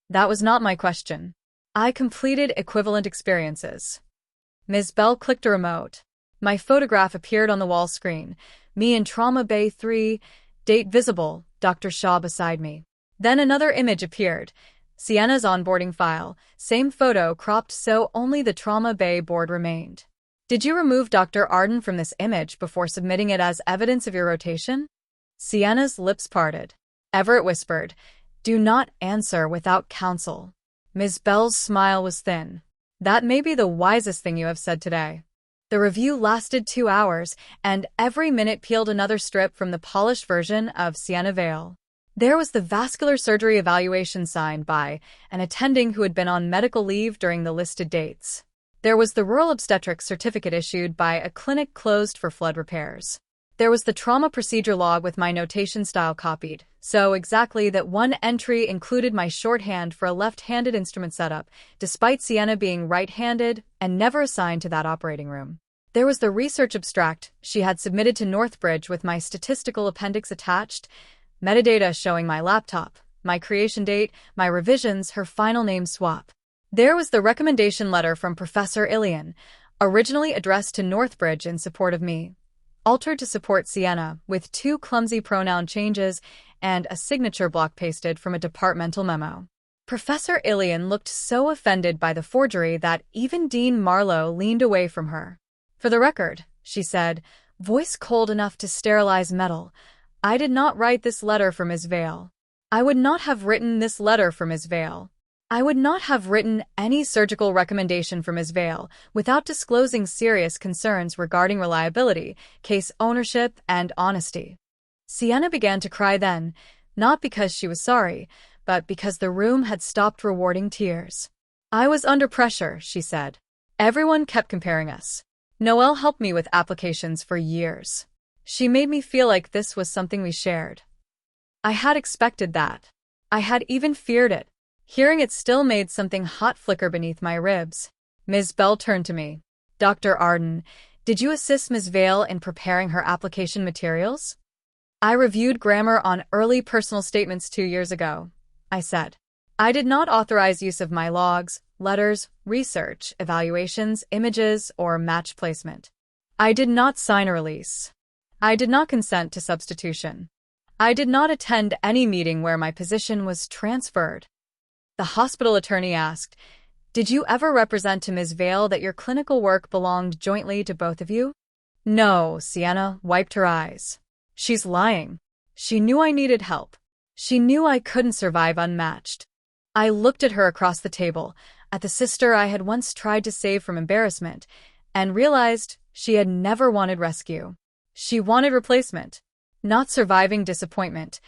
That was not my question. I completed equivalent experiences. Ms. Bell clicked a remote. My photograph appeared on the wall screen. Me in Trauma Bay 3, date visible, Dr. Shaw beside me. Then another image appeared. Sienna's onboarding file, same photo cropped so only the Trauma Bay board remained. Did you remove Dr. Arden from this image before submitting it as evidence of your rotation? Sienna's lips parted. Everett whispered, Do not answer without counsel. Ms. Bell's smile was thin. That may be the wisest thing you have said today. The review lasted 2 hours, and every minute peeled another strip from the polished version of Sienna Vale. There was the vascular surgery evaluation signed by an attending who had been on medical leave during the listed dates. There was the rural obstetrics certificate issued by a clinic closed for flood repairs. There was the trauma procedure log with my notation style copied, so exactly that one entry included my shorthand for a left-handed instrument setup, despite Sienna being right-handed and never assigned to that operating room. There was the research abstract she had submitted to Northbridge with my statistical appendix attached, metadata showing my laptop, my creation date, my revisions, her final name swap. There was the recommendation letter from Professor Ilian, originally addressed to Northbridge in support of me, altered to support Sienna, with 2 clumsy pronoun changes and a signature block pasted from a departmental memo. Professor Ilian looked so offended by the forgery that even Dean Marlowe leaned away from her. For the record, she said, voice cold enough to sterilize metal, I did not write this letter for Ms. Vale. I would not have written this letter for Ms. Vale. I would not have written any surgical recommendation for Ms. Vale without disclosing serious concerns regarding reliability, case ownership, and honesty. Sienna began to cry then, not because she was sorry, but because the room had stopped rewarding tears. I was under pressure, she said. Everyone kept comparing us. Noelle helped me with applications for years. She made me feel like this was something we shared. I had expected that. I had even feared it. Hearing it still made something hot flicker beneath my ribs. Ms. Bell turned to me. Dr. Arden, did you assist Ms. Vale in preparing her application materials? I reviewed grammar on early personal statements 2 years ago, I said. I did not authorize use of my logs, letters, research, evaluations, images, or match placement. I did not sign a release. I did not consent to substitution. I did not attend any meeting where my position was transferred. The hospital attorney asked, Did you ever represent to Ms. Vale that your clinical work belonged jointly to both of you? No, Sienna wiped her eyes. She's lying. She knew I needed help. She knew I couldn't survive unmatched. I looked at her across the table, at the sister I had once tried to save from embarrassment, and realized she had never wanted rescue. She wanted replacement. Not surviving disappointment,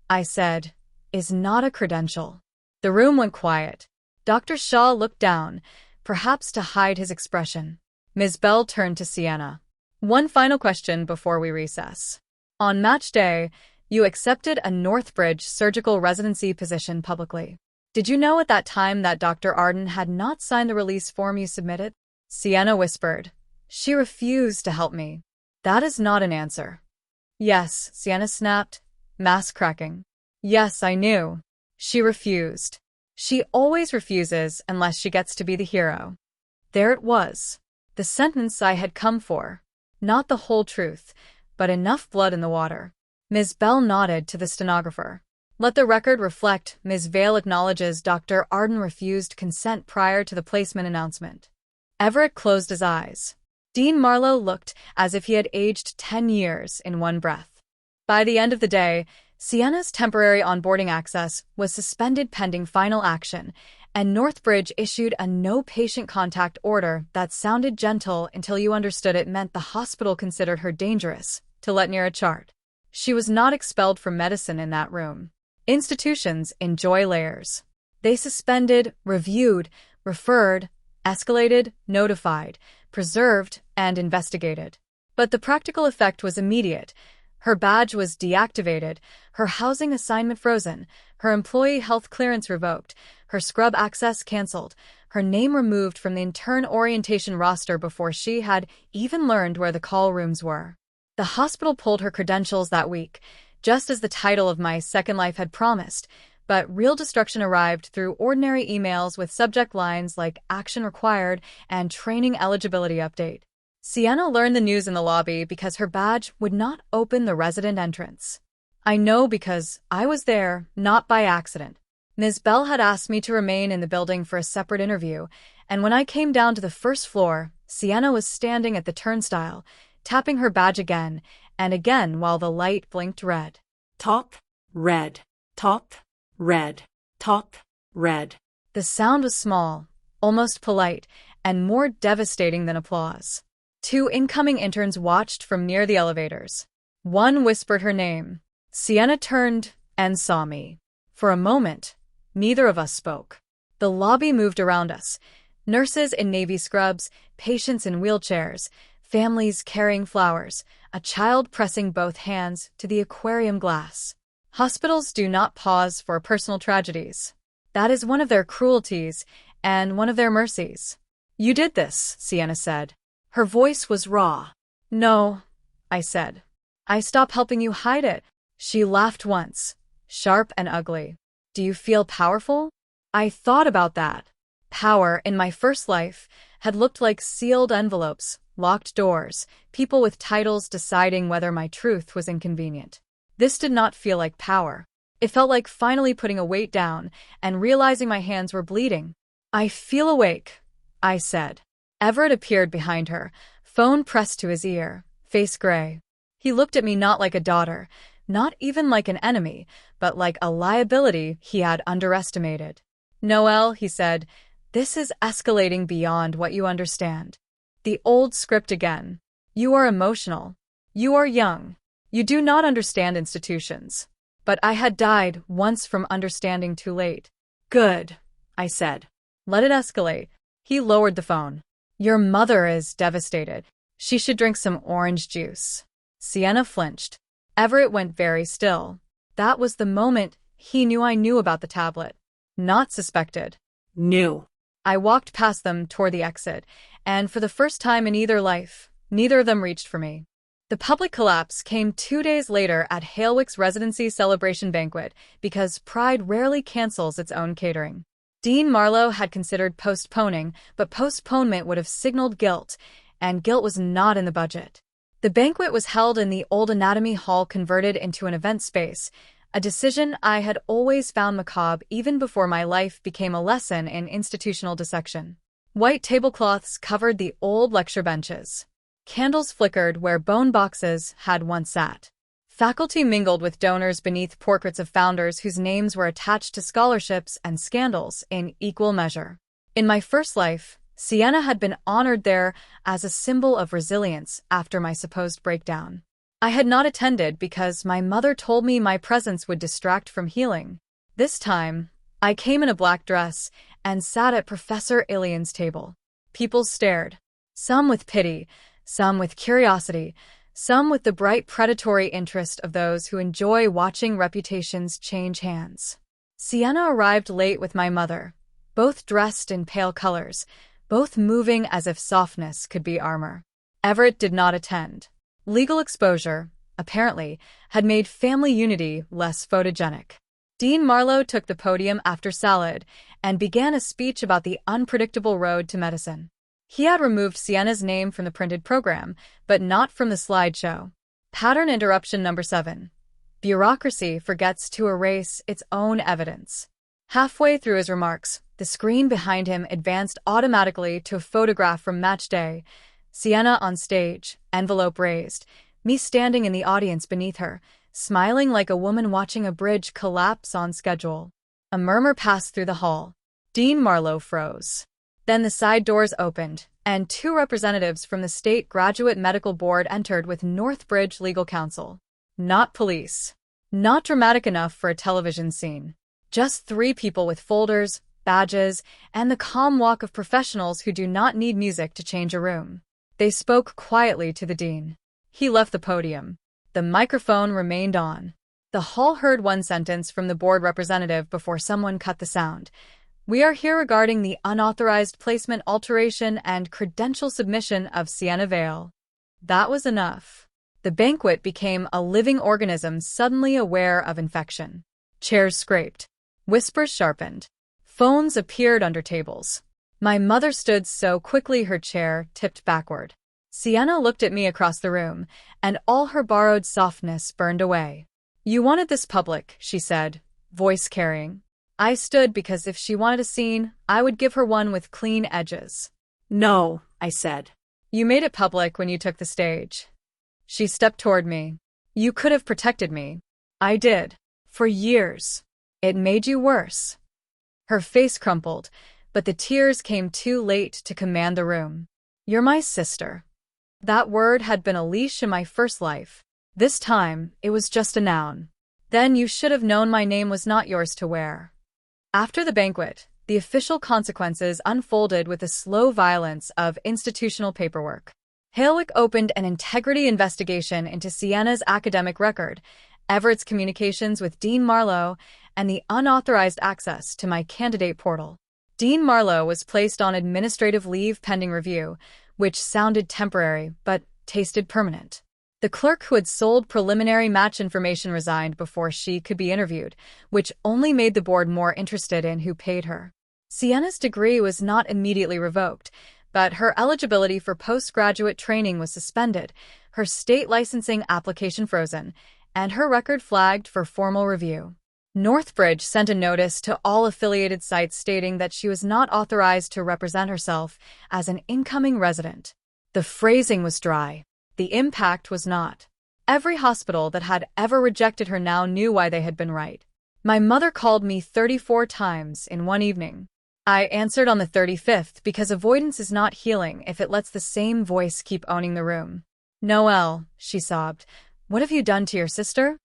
I said, is not a credential. The room went quiet. Dr. Shaw looked down, perhaps to hide his expression. Ms. Bell turned to Sienna. One final question before we recess. On match day, you accepted a Northbridge surgical residency position publicly. Did you know at that time that Dr. Arden had not signed the release form you submitted? Sienna whispered. She refused to help me. That is not an answer. Yes, Sienna snapped, mask cracking. Yes, I knew. She refused. She always refuses unless she gets to be the hero. There it was. The sentence I had come for. Not the whole truth, but enough blood in the water. Ms. Bell nodded to the stenographer. Let the record reflect Ms. Vale acknowledges Dr. Arden refused consent prior to the placement announcement. Everett closed his eyes. Dean Marlowe looked as if he had aged 10 years in one breath. By the end of the day, Sienna's temporary onboarding access was suspended pending final action, and Northbridge issued a no-patient contact order that sounded gentle until you understood it meant the hospital considered her dangerous, to let near a chart. She was not expelled from medicine in that room. Institutions enjoy layers. They suspended, reviewed, referred, escalated, notified, preserved, and investigated. But the practical effect was immediate. Her badge was deactivated, her housing assignment frozen, her employee health clearance revoked, her scrub access canceled, her name removed from the intern orientation roster before she had even learned where the call rooms were. The hospital pulled her credentials that week, just as the title of My Second Life had promised, but real destruction arrived through ordinary emails with subject lines like action required and training eligibility update. Sienna learned the news in the lobby because her badge would not open the resident entrance. I know because I was there, not by accident. Ms. Bell had asked me to remain in the building for a separate interview, and when I came down to the first floor, Sienna was standing at the turnstile, tapping her badge again and again while the light blinked red. Top, red, top, red, top, red. The sound was small, almost polite, and more devastating than applause. 2 incoming interns watched from near the elevators. One whispered her name. Sienna turned and saw me. For a moment, neither of us spoke. The lobby moved around us. Nurses in navy scrubs, patients in wheelchairs, families carrying flowers, a child pressing both hands to the aquarium glass. Hospitals do not pause for personal tragedies. That is one of their cruelties and one of their mercies. You did this, Sienna said. Her voice was raw. No, I said. I stopped helping you hide it. She laughed once, sharp and ugly. Do you feel powerful? I thought about that. Power, in my first life, had looked like sealed envelopes, locked doors, people with titles deciding whether my truth was inconvenient. This did not feel like power. It felt like finally putting a weight down and realizing my hands were bleeding. I feel awake, I said. Everett appeared behind her, phone pressed to his ear, face gray. He looked at me not like a daughter, not even like an enemy, but like a liability he had underestimated. Noelle, he said, this is escalating beyond what you understand. The old script again. You are emotional. You are young. You do not understand institutions. But I had died once from understanding too late. Good, I said. Let it escalate. He lowered the phone. Your mother is devastated. She should drink some orange juice. Sienna flinched. Everett went very still. That was the moment he knew I knew about the tablet. Not suspected. Knew. I walked past them toward the exit, and for the first time in either life, neither of them reached for me. The public collapse came 2 days later at Halewick's Residency celebration banquet because Pride rarely cancels its own catering. Dean Marlowe had considered postponing, but postponement would have signaled guilt, and guilt was not in the budget. The banquet was held in the old Anatomy Hall converted into an event space, a decision I had always found macabre even before my life became a lesson in institutional dissection. White tablecloths covered the old lecture benches. Candles flickered where bone boxes had once sat. Faculty mingled with donors beneath portraits of founders whose names were attached to scholarships and scandals in equal measure. In my first life, Sienna had been honored there as a symbol of resilience after my supposed breakdown. I had not attended because my mother told me my presence would distract from healing. This time, I came in a black dress and sat at Professor Ilian's table. People stared, some with pity, some with curiosity, some with the bright predatory interest of those who enjoy watching reputations change hands. Sienna arrived late with my mother, both dressed in pale colors, both moving as if softness could be armor. Everett did not attend. Legal exposure, apparently, had made family unity less photogenic. Dean Marlowe took the podium after salad and began a speech about the unpredictable road to medicine. He had removed Sienna's name from the printed program, but not from the slideshow. Pattern interruption number 7. Bureaucracy forgets to erase its own evidence. Halfway through his remarks, the screen behind him advanced automatically to a photograph from match day. Sienna on stage, envelope raised, me standing in the audience beneath her, smiling like a woman watching a bridge collapse on schedule. A murmur passed through the hall. Dean Marlowe froze. Then the side doors opened, and 2 representatives from the State Graduate Medical Board entered with Northbridge legal counsel. Not police. Not dramatic enough for a television scene. Just 3 people with folders, badges, and the calm walk of professionals who do not need music to change a room. They spoke quietly to the dean. He left the podium. The microphone remained on. The hall heard one sentence from the board representative before someone cut the sound. We are here regarding the unauthorized placement alteration and credential submission of Sienna Vale. That was enough. The banquet became a living organism suddenly aware of infection. Chairs scraped. Whispers sharpened. Phones appeared under tables. My mother stood so quickly her chair tipped backward. Sienna looked at me across the room, and all her borrowed softness burned away. You wanted this public, she said, voice carrying. I stood because if she wanted a scene, I would give her one with clean edges. No, I said. You made it public when you took the stage. She stepped toward me. You could have protected me. I did. For years. It made you worse. Her face crumpled, but the tears came too late to command the room. You're my sister. That word had been a leash in my first life. This time, it was just a noun. Then you should have known my name was not yours to wear. After the banquet, the official consequences unfolded with the slow violence of institutional paperwork. Halewick opened an integrity investigation into Sienna's academic record, Everett's communications with Dean Marlowe, and the unauthorized access to my candidate portal. Dean Marlowe was placed on administrative leave pending review, which sounded temporary but tasted permanent. The clerk who had sold preliminary match information resigned before she could be interviewed, which only made the board more interested in who paid her. Sienna's degree was not immediately revoked, but her eligibility for postgraduate training was suspended, her state licensing application frozen, and her record flagged for formal review. Northbridge sent a notice to all affiliated sites stating that she was not authorized to represent herself as an incoming resident. The phrasing was dry. The impact was not. Every hospital that had ever rejected her now knew why they had been right. My mother called me 34 times in one evening. I answered on the 35th because avoidance is not healing if it lets the same voice keep owning the room. Noelle, she sobbed, what have you done to your sister?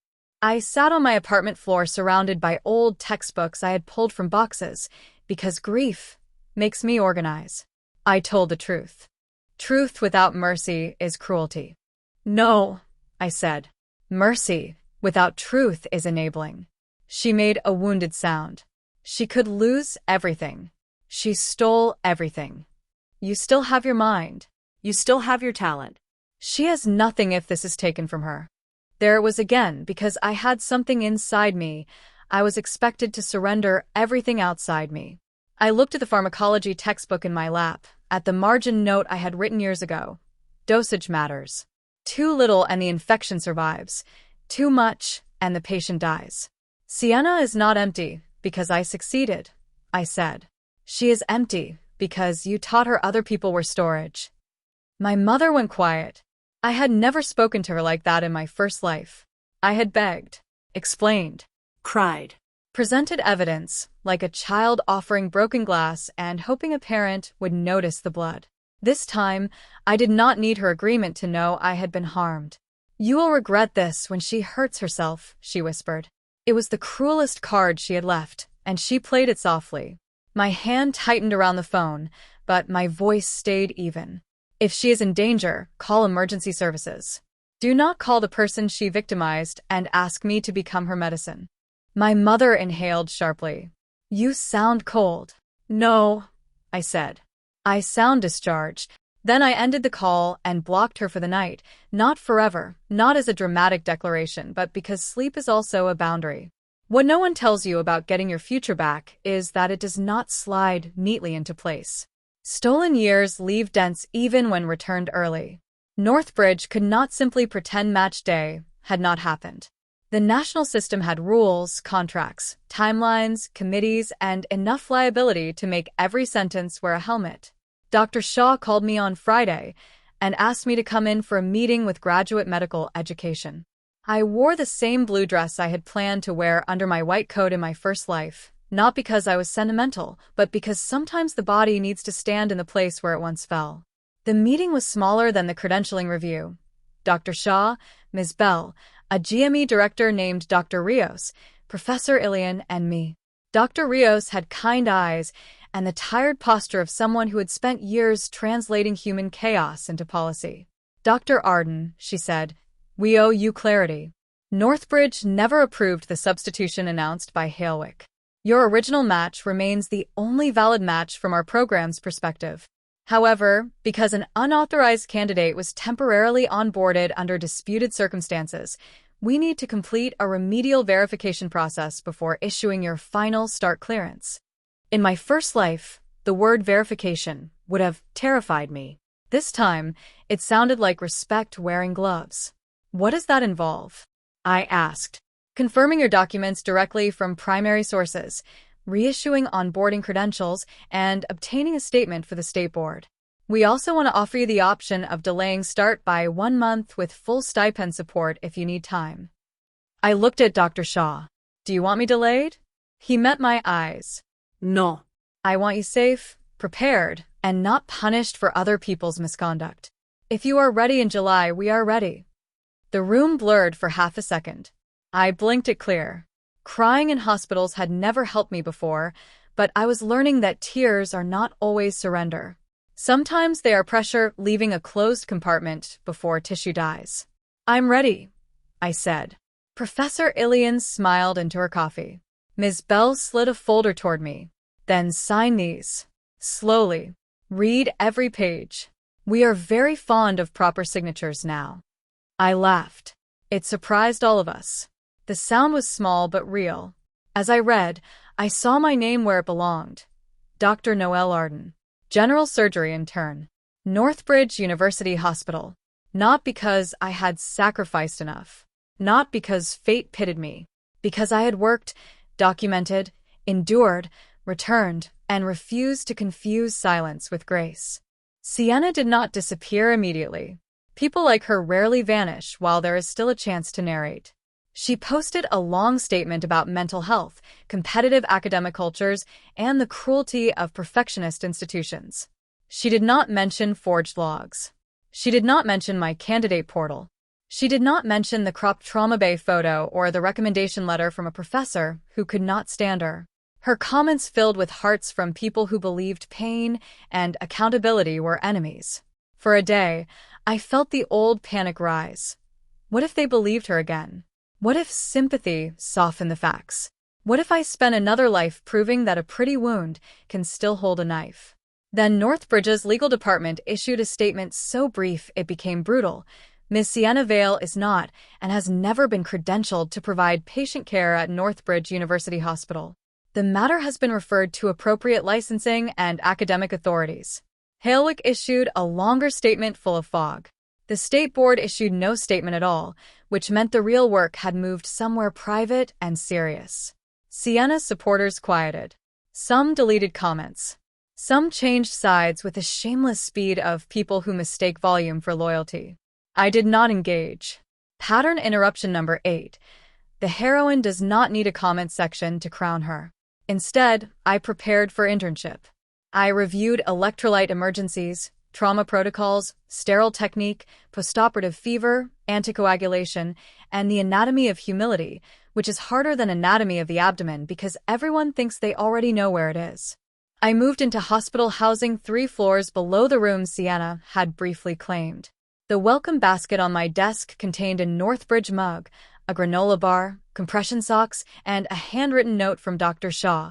I sat on my apartment floor surrounded by old textbooks I had pulled from boxes because grief makes me organize. I told the truth. Truth without mercy is cruelty. No, I said. Mercy without truth is enabling. She made a wounded sound. She could lose everything. She stole everything. You still have your mind. You still have your talent. She has nothing if this is taken from her. There it was again, because I had something inside me. I was expected to surrender everything outside me. I looked at the pharmacology textbook in my lap, at the margin note I had written years ago. Dosage matters. Too little and the infection survives. Too much and the patient dies. Sienna is not empty because I succeeded, I said. She is empty because you taught her other people were storage. My mother went quiet. I had never spoken to her like that in my first life. I had begged, explained, cried, presented evidence, like a child offering broken glass and hoping a parent would notice the blood. This time, I did not need her agreement to know I had been harmed. You will regret this when she hurts herself, she whispered. It was the cruelest card she had left, and she played it softly. My hand tightened around the phone, but my voice stayed even. If she is in danger, call emergency services. Do not call the person she victimized and ask me to become her medicine. My mother inhaled sharply. You sound cold. No, I said. I sound discharged. Then I ended the call and blocked her for the night, not forever, not as a dramatic declaration, but because sleep is also a boundary. What no one tells you about getting your future back is that it does not slide neatly into place. Stolen years leave dents even when returned early. Northbridge could not simply pretend match day had not happened. The national system had rules, contracts, timelines, committees, and enough liability to make every sentence wear a helmet. Dr. Shaw called me on Friday and asked me to come in for a meeting with graduate medical education. I wore the same blue dress I had planned to wear under my white coat in my first life, not because I was sentimental, but because sometimes the body needs to stand in the place where it once fell. The meeting was smaller than the credentialing review. Dr. Shaw, Ms. Bell, a GME director named Dr. Rios, Professor Ilian, and me. Dr. Rios had kind eyes and the tired posture of someone who had spent years translating human chaos into policy. Dr. Arden, she said, we owe you clarity. Northbridge never approved the substitution announced by Halewick. Your original match remains the only valid match from our program's perspective. However, because an unauthorized candidate was temporarily onboarded under disputed circumstances, we need to complete a remedial verification process before issuing your final start clearance. In my first life, the word verification would have terrified me. This time, it sounded like respect wearing gloves. What does that involve? I asked. Confirming your documents directly from primary sources, reissuing onboarding credentials, and obtaining a statement for the state board. We also want to offer you the option of delaying start by 1 month with full stipend support if you need time. I looked at Dr. Shaw. Do you want me delayed? He met my eyes. No. I want you safe, prepared, and not punished for other people's misconduct. If you are ready in July, we are ready. The room blurred for half a second. I blinked it clear. Crying in hospitals had never helped me before, but I was learning that tears are not always surrender. Sometimes they are pressure leaving a closed compartment before tissue dies. I'm ready, I said. Professor Ilian smiled into her coffee. Ms. Bell slid a folder toward me. Then sign these. Slowly. Read every page. We are very fond of proper signatures now. I laughed. It surprised all of us. The sound was small but real. As I read, I saw my name where it belonged. Dr. Noel Arden. General Surgery Intern. Northbridge University Hospital. Not because I had sacrificed enough. Not because fate pitted me. Because I had worked, documented, endured, returned, and refused to confuse silence with grace. Sienna did not disappear immediately. People like her rarely vanish while there is still a chance to narrate. She posted a long statement about mental health, competitive academic cultures, and the cruelty of perfectionist institutions. She did not mention forged logs. She did not mention my candidate portal. She did not mention the cropped trauma bay photo or the recommendation letter from a professor who could not stand her. Her comments filled with hearts from people who believed pain and accountability were enemies. For a day, I felt the old panic rise. What if they believed her again? What if sympathy softened the facts? What if I spent another life proving that a pretty wound can still hold a knife? Then Northbridge's legal department issued a statement so brief it became brutal. Ms. Sienna Vale is not and has never been credentialed to provide patient care at Northbridge University Hospital. The matter has been referred to appropriate licensing and academic authorities. Halewick issued a longer statement full of fog. The state board issued no statement at all, which meant the real work had moved somewhere private and serious. Sienna's supporters quieted. Some deleted comments. Some changed sides with the shameless speed of people who mistake volume for loyalty. I did not engage. Pattern interruption number 8. The heroine does not need a comment section to crown her. Instead, I prepared for internship. I reviewed electrolyte emergencies, trauma protocols, sterile technique, postoperative fever, anticoagulation, and the anatomy of humility, which is harder than anatomy of the abdomen because everyone thinks they already know where it is. I moved into hospital housing 3 floors below the room Sienna had briefly claimed. The welcome basket on my desk contained a Northbridge mug, a granola bar, compression socks, and a handwritten note from Dr. Shaw.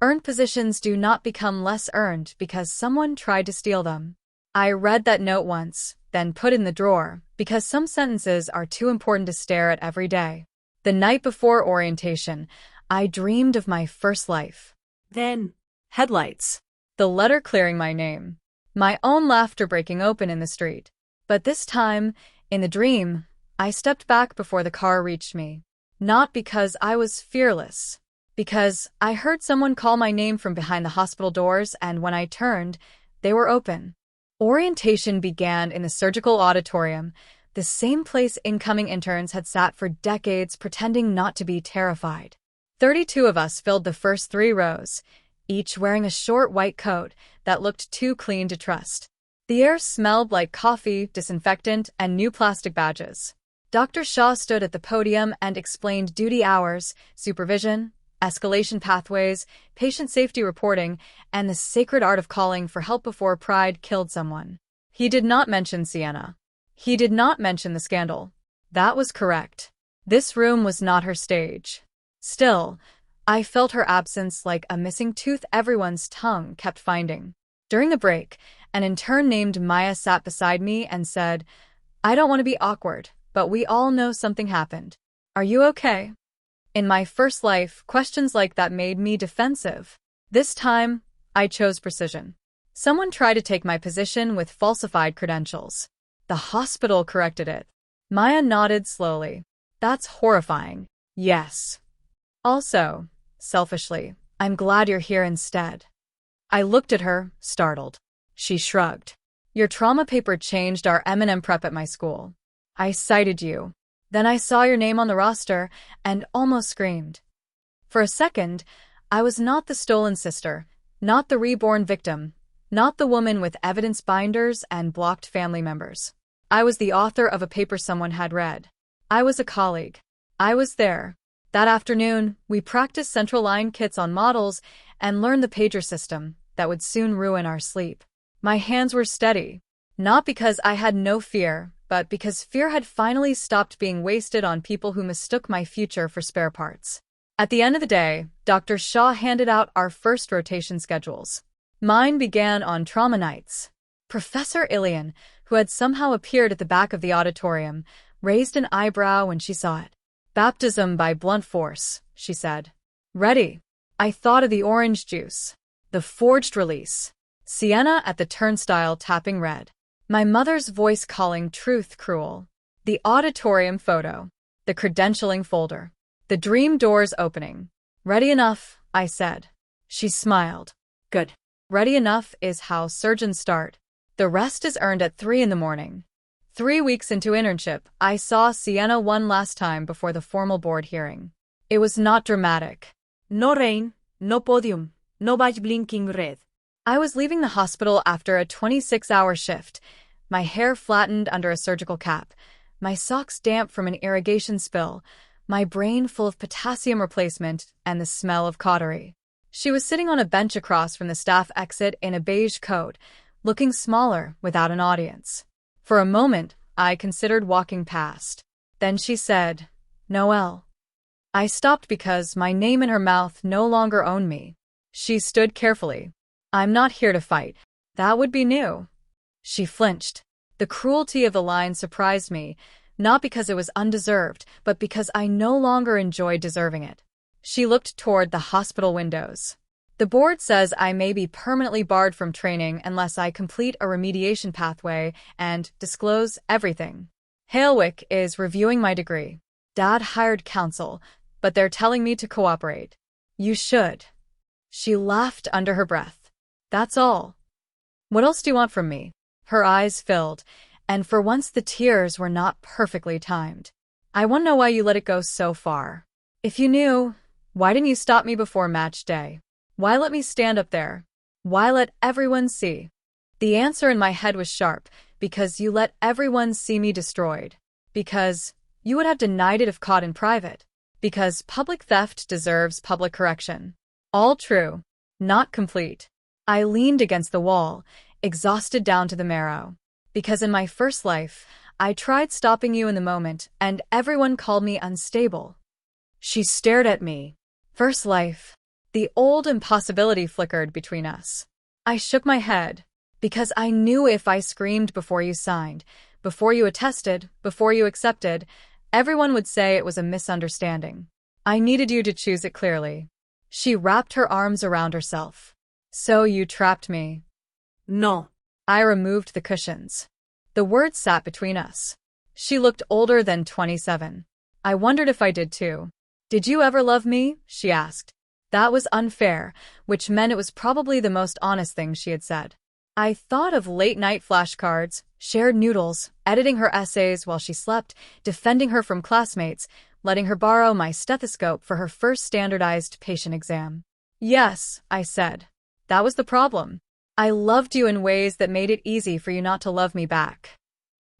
Earned positions do not become less earned because someone tried to steal them. I read that note once, then put it in the drawer, because some sentences are too important to stare at every day. The night before orientation, I dreamed of my first life. Then, headlights. The letter clearing my name. My own laughter breaking open in the street. But this time, in the dream, I stepped back before the car reached me. Not because I was fearless. Because I heard someone call my name from behind the hospital doors, and when I turned, they were open. Orientation began in the surgical auditorium, the same place incoming interns had sat for decades pretending not to be terrified. 32 of us filled the first 3 rows, each wearing a short white coat that looked too clean to trust. The air smelled like coffee, disinfectant, and new plastic badges. Dr. Shaw stood at the podium and explained duty hours, supervision, escalation pathways, patient safety reporting, and the sacred art of calling for help before pride killed someone. He did not mention Sienna. He did not mention the scandal. That was correct. This room was not her stage. Still, I felt her absence like a missing tooth everyone's tongue kept finding. During the break, an intern named Maya sat beside me and said, "I don't want to be awkward, but we all know something happened. Are you okay?" In my first life, questions like that made me defensive. This time, I chose precision. Someone tried to take my position with falsified credentials. The hospital corrected it. Maya nodded slowly. That's horrifying. Yes. Also, selfishly, I'm glad you're here instead. I looked at her, startled. She shrugged. Your trauma paper changed our M&M prep at my school. I cited you. Then I saw your name on the roster and almost screamed. For a second, I was not the stolen sister, not the reborn victim, not the woman with evidence binders and blocked family members. I was the author of a paper someone had read. I was a colleague. I was there. That afternoon, we practiced central line kits on models and learned the pager system that would soon ruin our sleep. My hands were steady, not because I had no fear, but because fear had finally stopped being wasted on people who mistook my future for spare parts. At the end of the day, Dr. Shaw handed out our first rotation schedules. Mine began on trauma nights. Professor Ilian, who had somehow appeared at the back of the auditorium, raised an eyebrow when she saw it. Baptism by blunt force, she said. Ready. I thought of the orange juice. The forged release. Sienna at the turnstile tapping red. My mother's voice calling truth cruel. The auditorium photo. The credentialing folder. The dream doors opening. Ready enough, I said. She smiled. Good. Ready enough is how surgeons start. The rest is earned at 3 in the morning. 3 weeks into internship, I saw Sienna one last time before the formal board hearing. It was not dramatic. No rain, no podium, no badge blinking red. I was leaving the hospital after a 26-hour shift, my hair flattened under a surgical cap, my socks damp from an irrigation spill, my brain full of potassium replacement and the smell of cautery. She was sitting on a bench across from the staff exit in a beige coat, looking smaller without an audience. For a moment, I considered walking past. Then she said, Noelle. I stopped because my name in her mouth no longer owned me. She stood carefully. I'm not here to fight. That would be new. She flinched. The cruelty of the line surprised me, not because it was undeserved, but because I no longer enjoyed deserving it. She looked toward the hospital windows. The board says I may be permanently barred from training unless I complete a remediation pathway and disclose everything. Halewick is reviewing my degree. Dad hired counsel, but they're telling me to cooperate. You should. She laughed under her breath. That's all. What else do you want from me? Her eyes filled, and for once the tears were not perfectly timed. I want to know why you let it go so far. If you knew, why didn't you stop me before match day? Why let me stand up there? Why let everyone see? The answer in my head was sharp, because you let everyone see me destroyed. Because you would have denied it if caught in private. Because public theft deserves public correction. All true, not complete. I leaned against the wall, exhausted down to the marrow. Because in my first life, I tried stopping you in the moment, and everyone called me unstable. She stared at me. First life. The old impossibility flickered between us. I shook my head, because I knew if I screamed before you signed, before you attested, before you accepted, everyone would say it was a misunderstanding. I needed you to choose it clearly. She wrapped her arms around herself. So you trapped me. No. I removed the cushions. The words sat between us. She looked older than 27. I wondered if I did too. Did you ever love me? She asked. That was unfair, which meant it was probably the most honest thing she had said. I thought of late-night flashcards, shared noodles, editing her essays while she slept, defending her from classmates, letting her borrow my stethoscope for her first standardized patient exam. Yes, I said. That was the problem. I loved you in ways that made it easy for you not to love me back.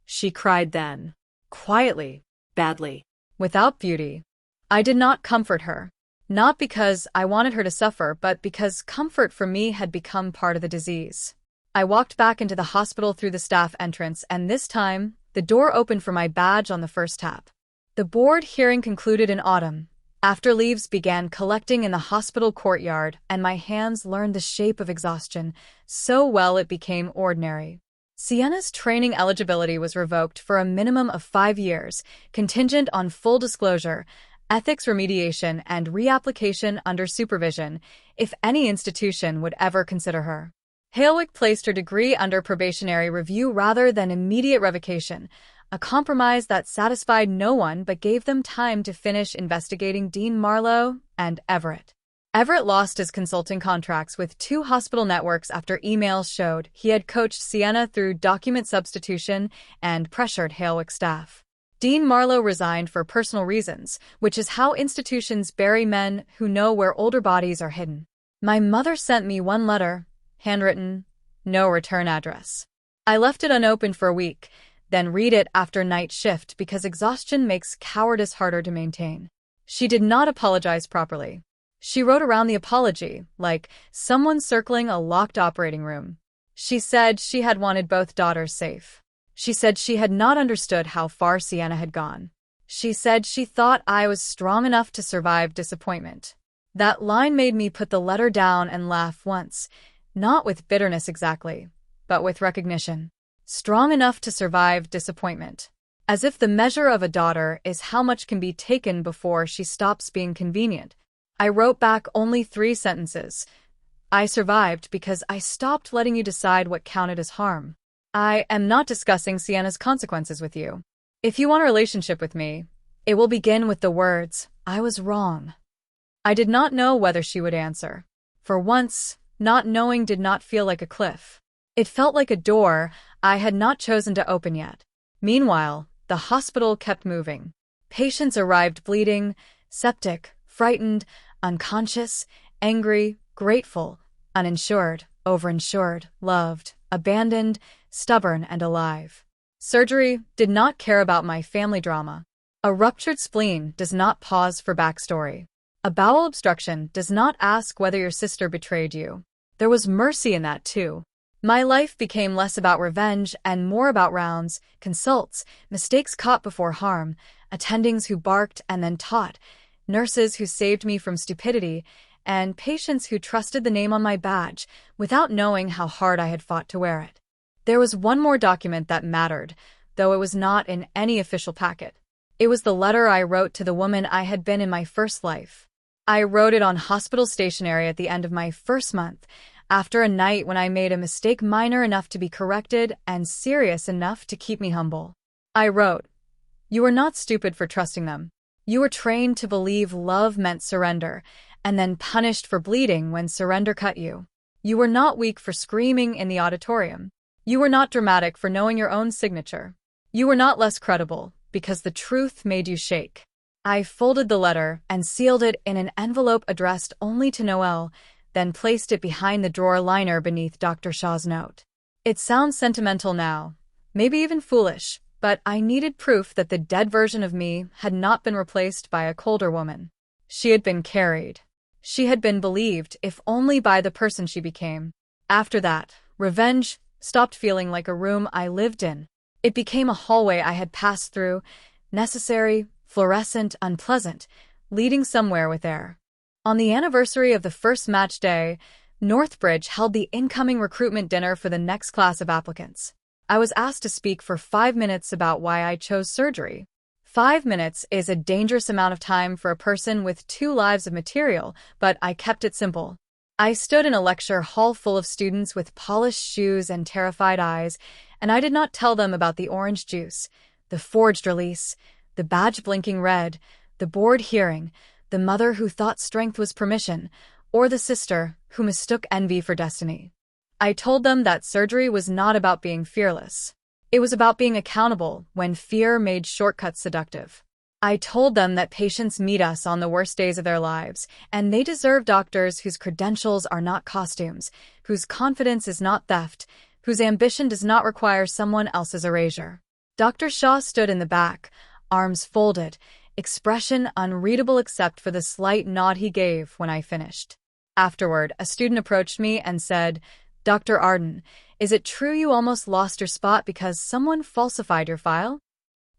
She cried then. Quietly. Badly. Without beauty. I did not comfort her. Not because I wanted her to suffer, but because comfort for me had become part of the disease. I walked back into the hospital through the staff entrance, and this time, the door opened for my badge on the first tap. The board hearing concluded in autumn. After leaves began collecting in the hospital courtyard, and my hands learned the shape of exhaustion so well it became ordinary. Sienna's training eligibility was revoked for a minimum of 5 years, contingent on full disclosure, ethics remediation, and reapplication under supervision, if any institution would ever consider her. Halewick placed her degree under probationary review rather than immediate revocation, a compromise that satisfied no one but gave them time to finish investigating Dean Marlowe and Everett. Everett lost his consulting contracts with 2 hospital networks after emails showed he had coached Sienna through document substitution and pressured Halewick's staff. Dean Marlowe resigned for personal reasons, which is how institutions bury men who know where older bodies are hidden. My mother sent me one letter, handwritten, no return address. I left it unopened for a week, then read it after night shift because exhaustion makes cowardice harder to maintain. She did not apologize properly. She wrote around the apology, like someone circling a locked operating room. She said she had wanted both daughters safe. She said she had not understood how far Sienna had gone. She said she thought I was strong enough to survive disappointment. That line made me put the letter down and laugh once, not with bitterness exactly, but with recognition. Strong enough to survive disappointment. As if the measure of a daughter is how much can be taken before she stops being convenient. I wrote back only 3 sentences. I survived because I stopped letting you decide what counted as harm. I am not discussing Sienna's consequences with you. If you want a relationship with me, it will begin with the words, I was wrong. I did not know whether she would answer. For once, not knowing did not feel like a cliff. It felt like a door I had not chosen to open yet. Meanwhile, the hospital kept moving. Patients arrived bleeding, septic, frightened, unconscious, angry, grateful, uninsured, overinsured, loved, abandoned, stubborn, and alive. Surgery did not care about my family drama. A ruptured spleen does not pause for backstory. A bowel obstruction does not ask whether your sister betrayed you. There was mercy in that too. My life became less about revenge and more about rounds, consults, mistakes caught before harm, attendings who barked and then taught, nurses who saved me from stupidity, and patients who trusted the name on my badge without knowing how hard I had fought to wear it. There was one more document that mattered, though it was not in any official packet. It was the letter I wrote to the woman I had been in my first life. I wrote it on hospital stationery at the end of my first month, after a night when I made a mistake minor enough to be corrected and serious enough to keep me humble. I wrote, "You were not stupid for trusting them. You were trained to believe love meant surrender, and then punished for bleeding when surrender cut you. You were not weak for screaming in the auditorium. You were not dramatic for knowing your own signature. You were not less credible, because the truth made you shake." I folded the letter and sealed it in an envelope addressed only to Noelle, then placed it behind the drawer liner beneath Dr. Shaw's note. It sounds sentimental now, maybe even foolish, but I needed proof that the dead version of me had not been replaced by a colder woman. She had been carried. She had been believed, if only by the person she became. After that, revenge stopped feeling like a room I lived in. It became a hallway I had passed through, necessary, fluorescent, unpleasant, leading somewhere with air. On the anniversary of the first match day, Northbridge held the incoming recruitment dinner for the next class of applicants. I was asked to speak for 5 minutes about why I chose surgery. 5 minutes is a dangerous amount of time for a person with 2 lives of material, but I kept it simple. I stood in a lecture hall full of students with polished shoes and terrified eyes, and I did not tell them about the orange juice, the forged release, the badge blinking red, the bored hearing, the mother who thought strength was permission, or the sister who mistook envy for destiny. I told them that surgery was not about being fearless. It was about being accountable when fear made shortcuts seductive. I told them that patients meet us on the worst days of their lives, and they deserve doctors whose credentials are not costumes, whose confidence is not theft, whose ambition does not require someone else's erasure. Dr. Shaw stood in the back, arms folded, expression unreadable except for the slight nod he gave when I finished. Afterward, a student approached me and said, "Dr. Arden, is it true you almost lost your spot because someone falsified your file?"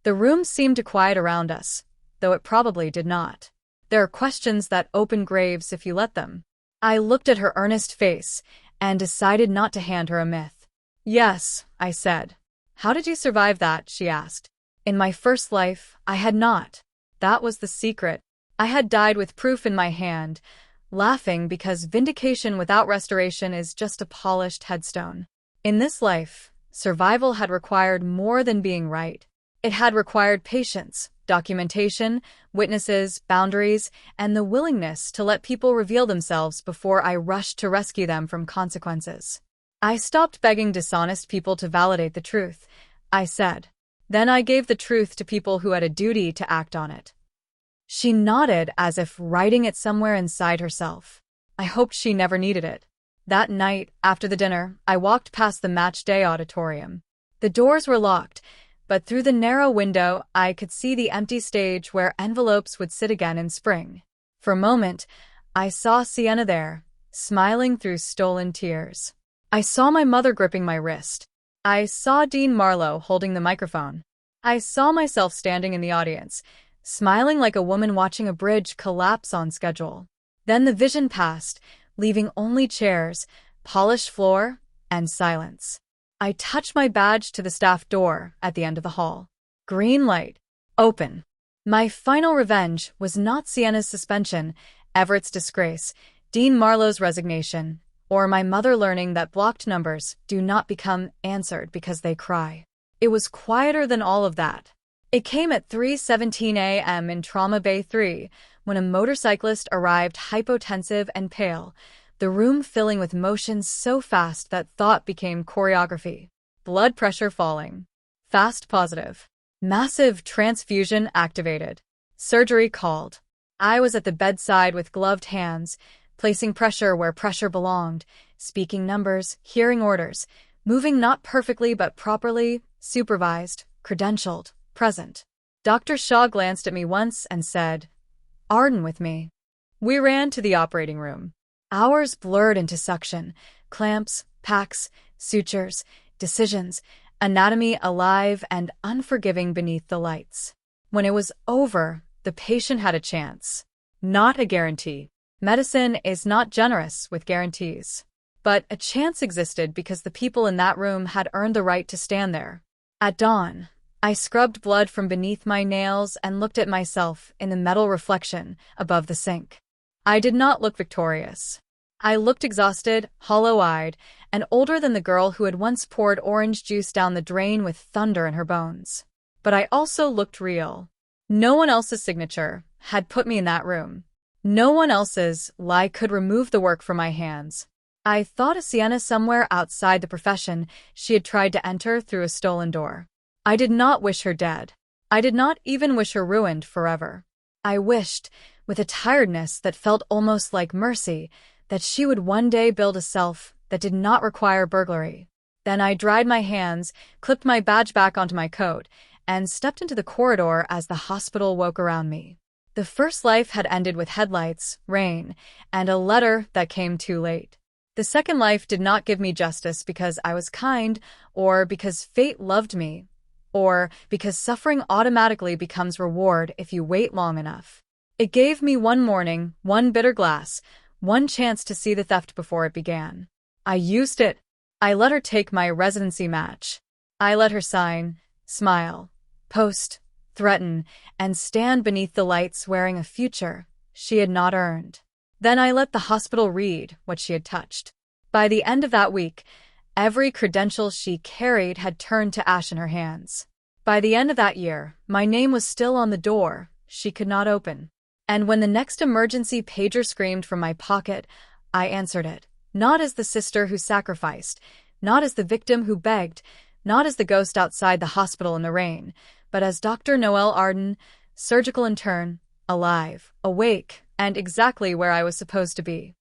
The room seemed to quiet around us, though it probably did not. There are questions that open graves if you let them. I looked at her earnest face and decided not to hand her a myth. "Yes," I said. "How did you survive that?" she asked. "In my first life, I had not. That was the secret. I had died with proof in my hand, laughing because vindication without restoration is just a polished headstone. In this life, survival had required more than being right. It had required patience, documentation, witnesses, boundaries, and the willingness to let people reveal themselves before I rushed to rescue them from consequences. I stopped begging dishonest people to validate the truth, I said. Then I gave the truth to people who had a duty to act on it." She nodded as if writing it somewhere inside herself. I hoped she never needed it. That night, after the dinner, I walked past the match day auditorium. The doors were locked, but through the narrow window I could see the empty stage where envelopes would sit again in spring. For a moment, I saw Sienna there, smiling through stolen tears. I saw my mother gripping my wrist. I saw Dean Marlowe holding the microphone. I saw myself standing in the audience, smiling like a woman watching a bridge collapse on schedule. Then the vision passed, leaving only chairs, polished floor, and silence. I touched my badge to the staff door at the end of the hall. Green light. Open. My final revenge was not Sienna's suspension, Everett's disgrace, Dean Marlowe's resignation, or my mother learning that blocked numbers do not become answered because they cry. It was quieter than all of that. It came at 3:17 a.m. in Trauma Bay 3, when a motorcyclist arrived hypotensive and pale, the room filling with motions so fast that thought became choreography. Blood pressure falling. Fast positive. Massive transfusion activated. Surgery called. I was at the bedside with gloved hands, placing pressure where pressure belonged, speaking numbers, hearing orders, moving not perfectly but properly, supervised, credentialed, present. Dr. Shaw glanced at me once and said, "Arden with me." We ran to the operating room. Hours blurred into suction, clamps, packs, sutures, decisions, anatomy alive and unforgiving beneath the lights. When it was over, the patient had a chance. Not a guarantee. Medicine is not generous with guarantees. But a chance existed because the people in that room had earned the right to stand there. At dawn, I scrubbed blood from beneath my nails and looked at myself in the metal reflection above the sink. I did not look victorious. I looked exhausted, hollow-eyed, and older than the girl who had once poured orange juice down the drain with thunder in her bones. But I also looked real. No one else's signature had put me in that room. No one else's lie could remove the work from my hands. I thought of Sienna somewhere outside the profession she had tried to enter through a stolen door. I did not wish her dead. I did not even wish her ruined forever. I wished, with a tiredness that felt almost like mercy, that she would one day build a self that did not require burglary. Then I dried my hands, clipped my badge back onto my coat, and stepped into the corridor as the hospital woke around me. The first life had ended with headlights, rain, and a letter that came too late. The second life did not give me justice because I was kind, or because fate loved me, or because suffering automatically becomes reward if you wait long enough. It gave me one morning, one bitter glass, one chance to see the theft before it began. I used it. I let her take my residency match. I let her sign, smile, post, threaten, and stand beneath the lights wearing a future she had not earned. Then I let the hospital read what she had touched. By the end of that week, every credential she carried had turned to ash in her hands. By the end of that year, my name was still on the door she could not open. And when the next emergency pager screamed from my pocket, I answered it, not as the sister who sacrificed, not as the victim who begged, not as the ghost outside the hospital in the rain, but as Dr. Noel Arden, surgical intern, alive, awake, and exactly where I was supposed to be.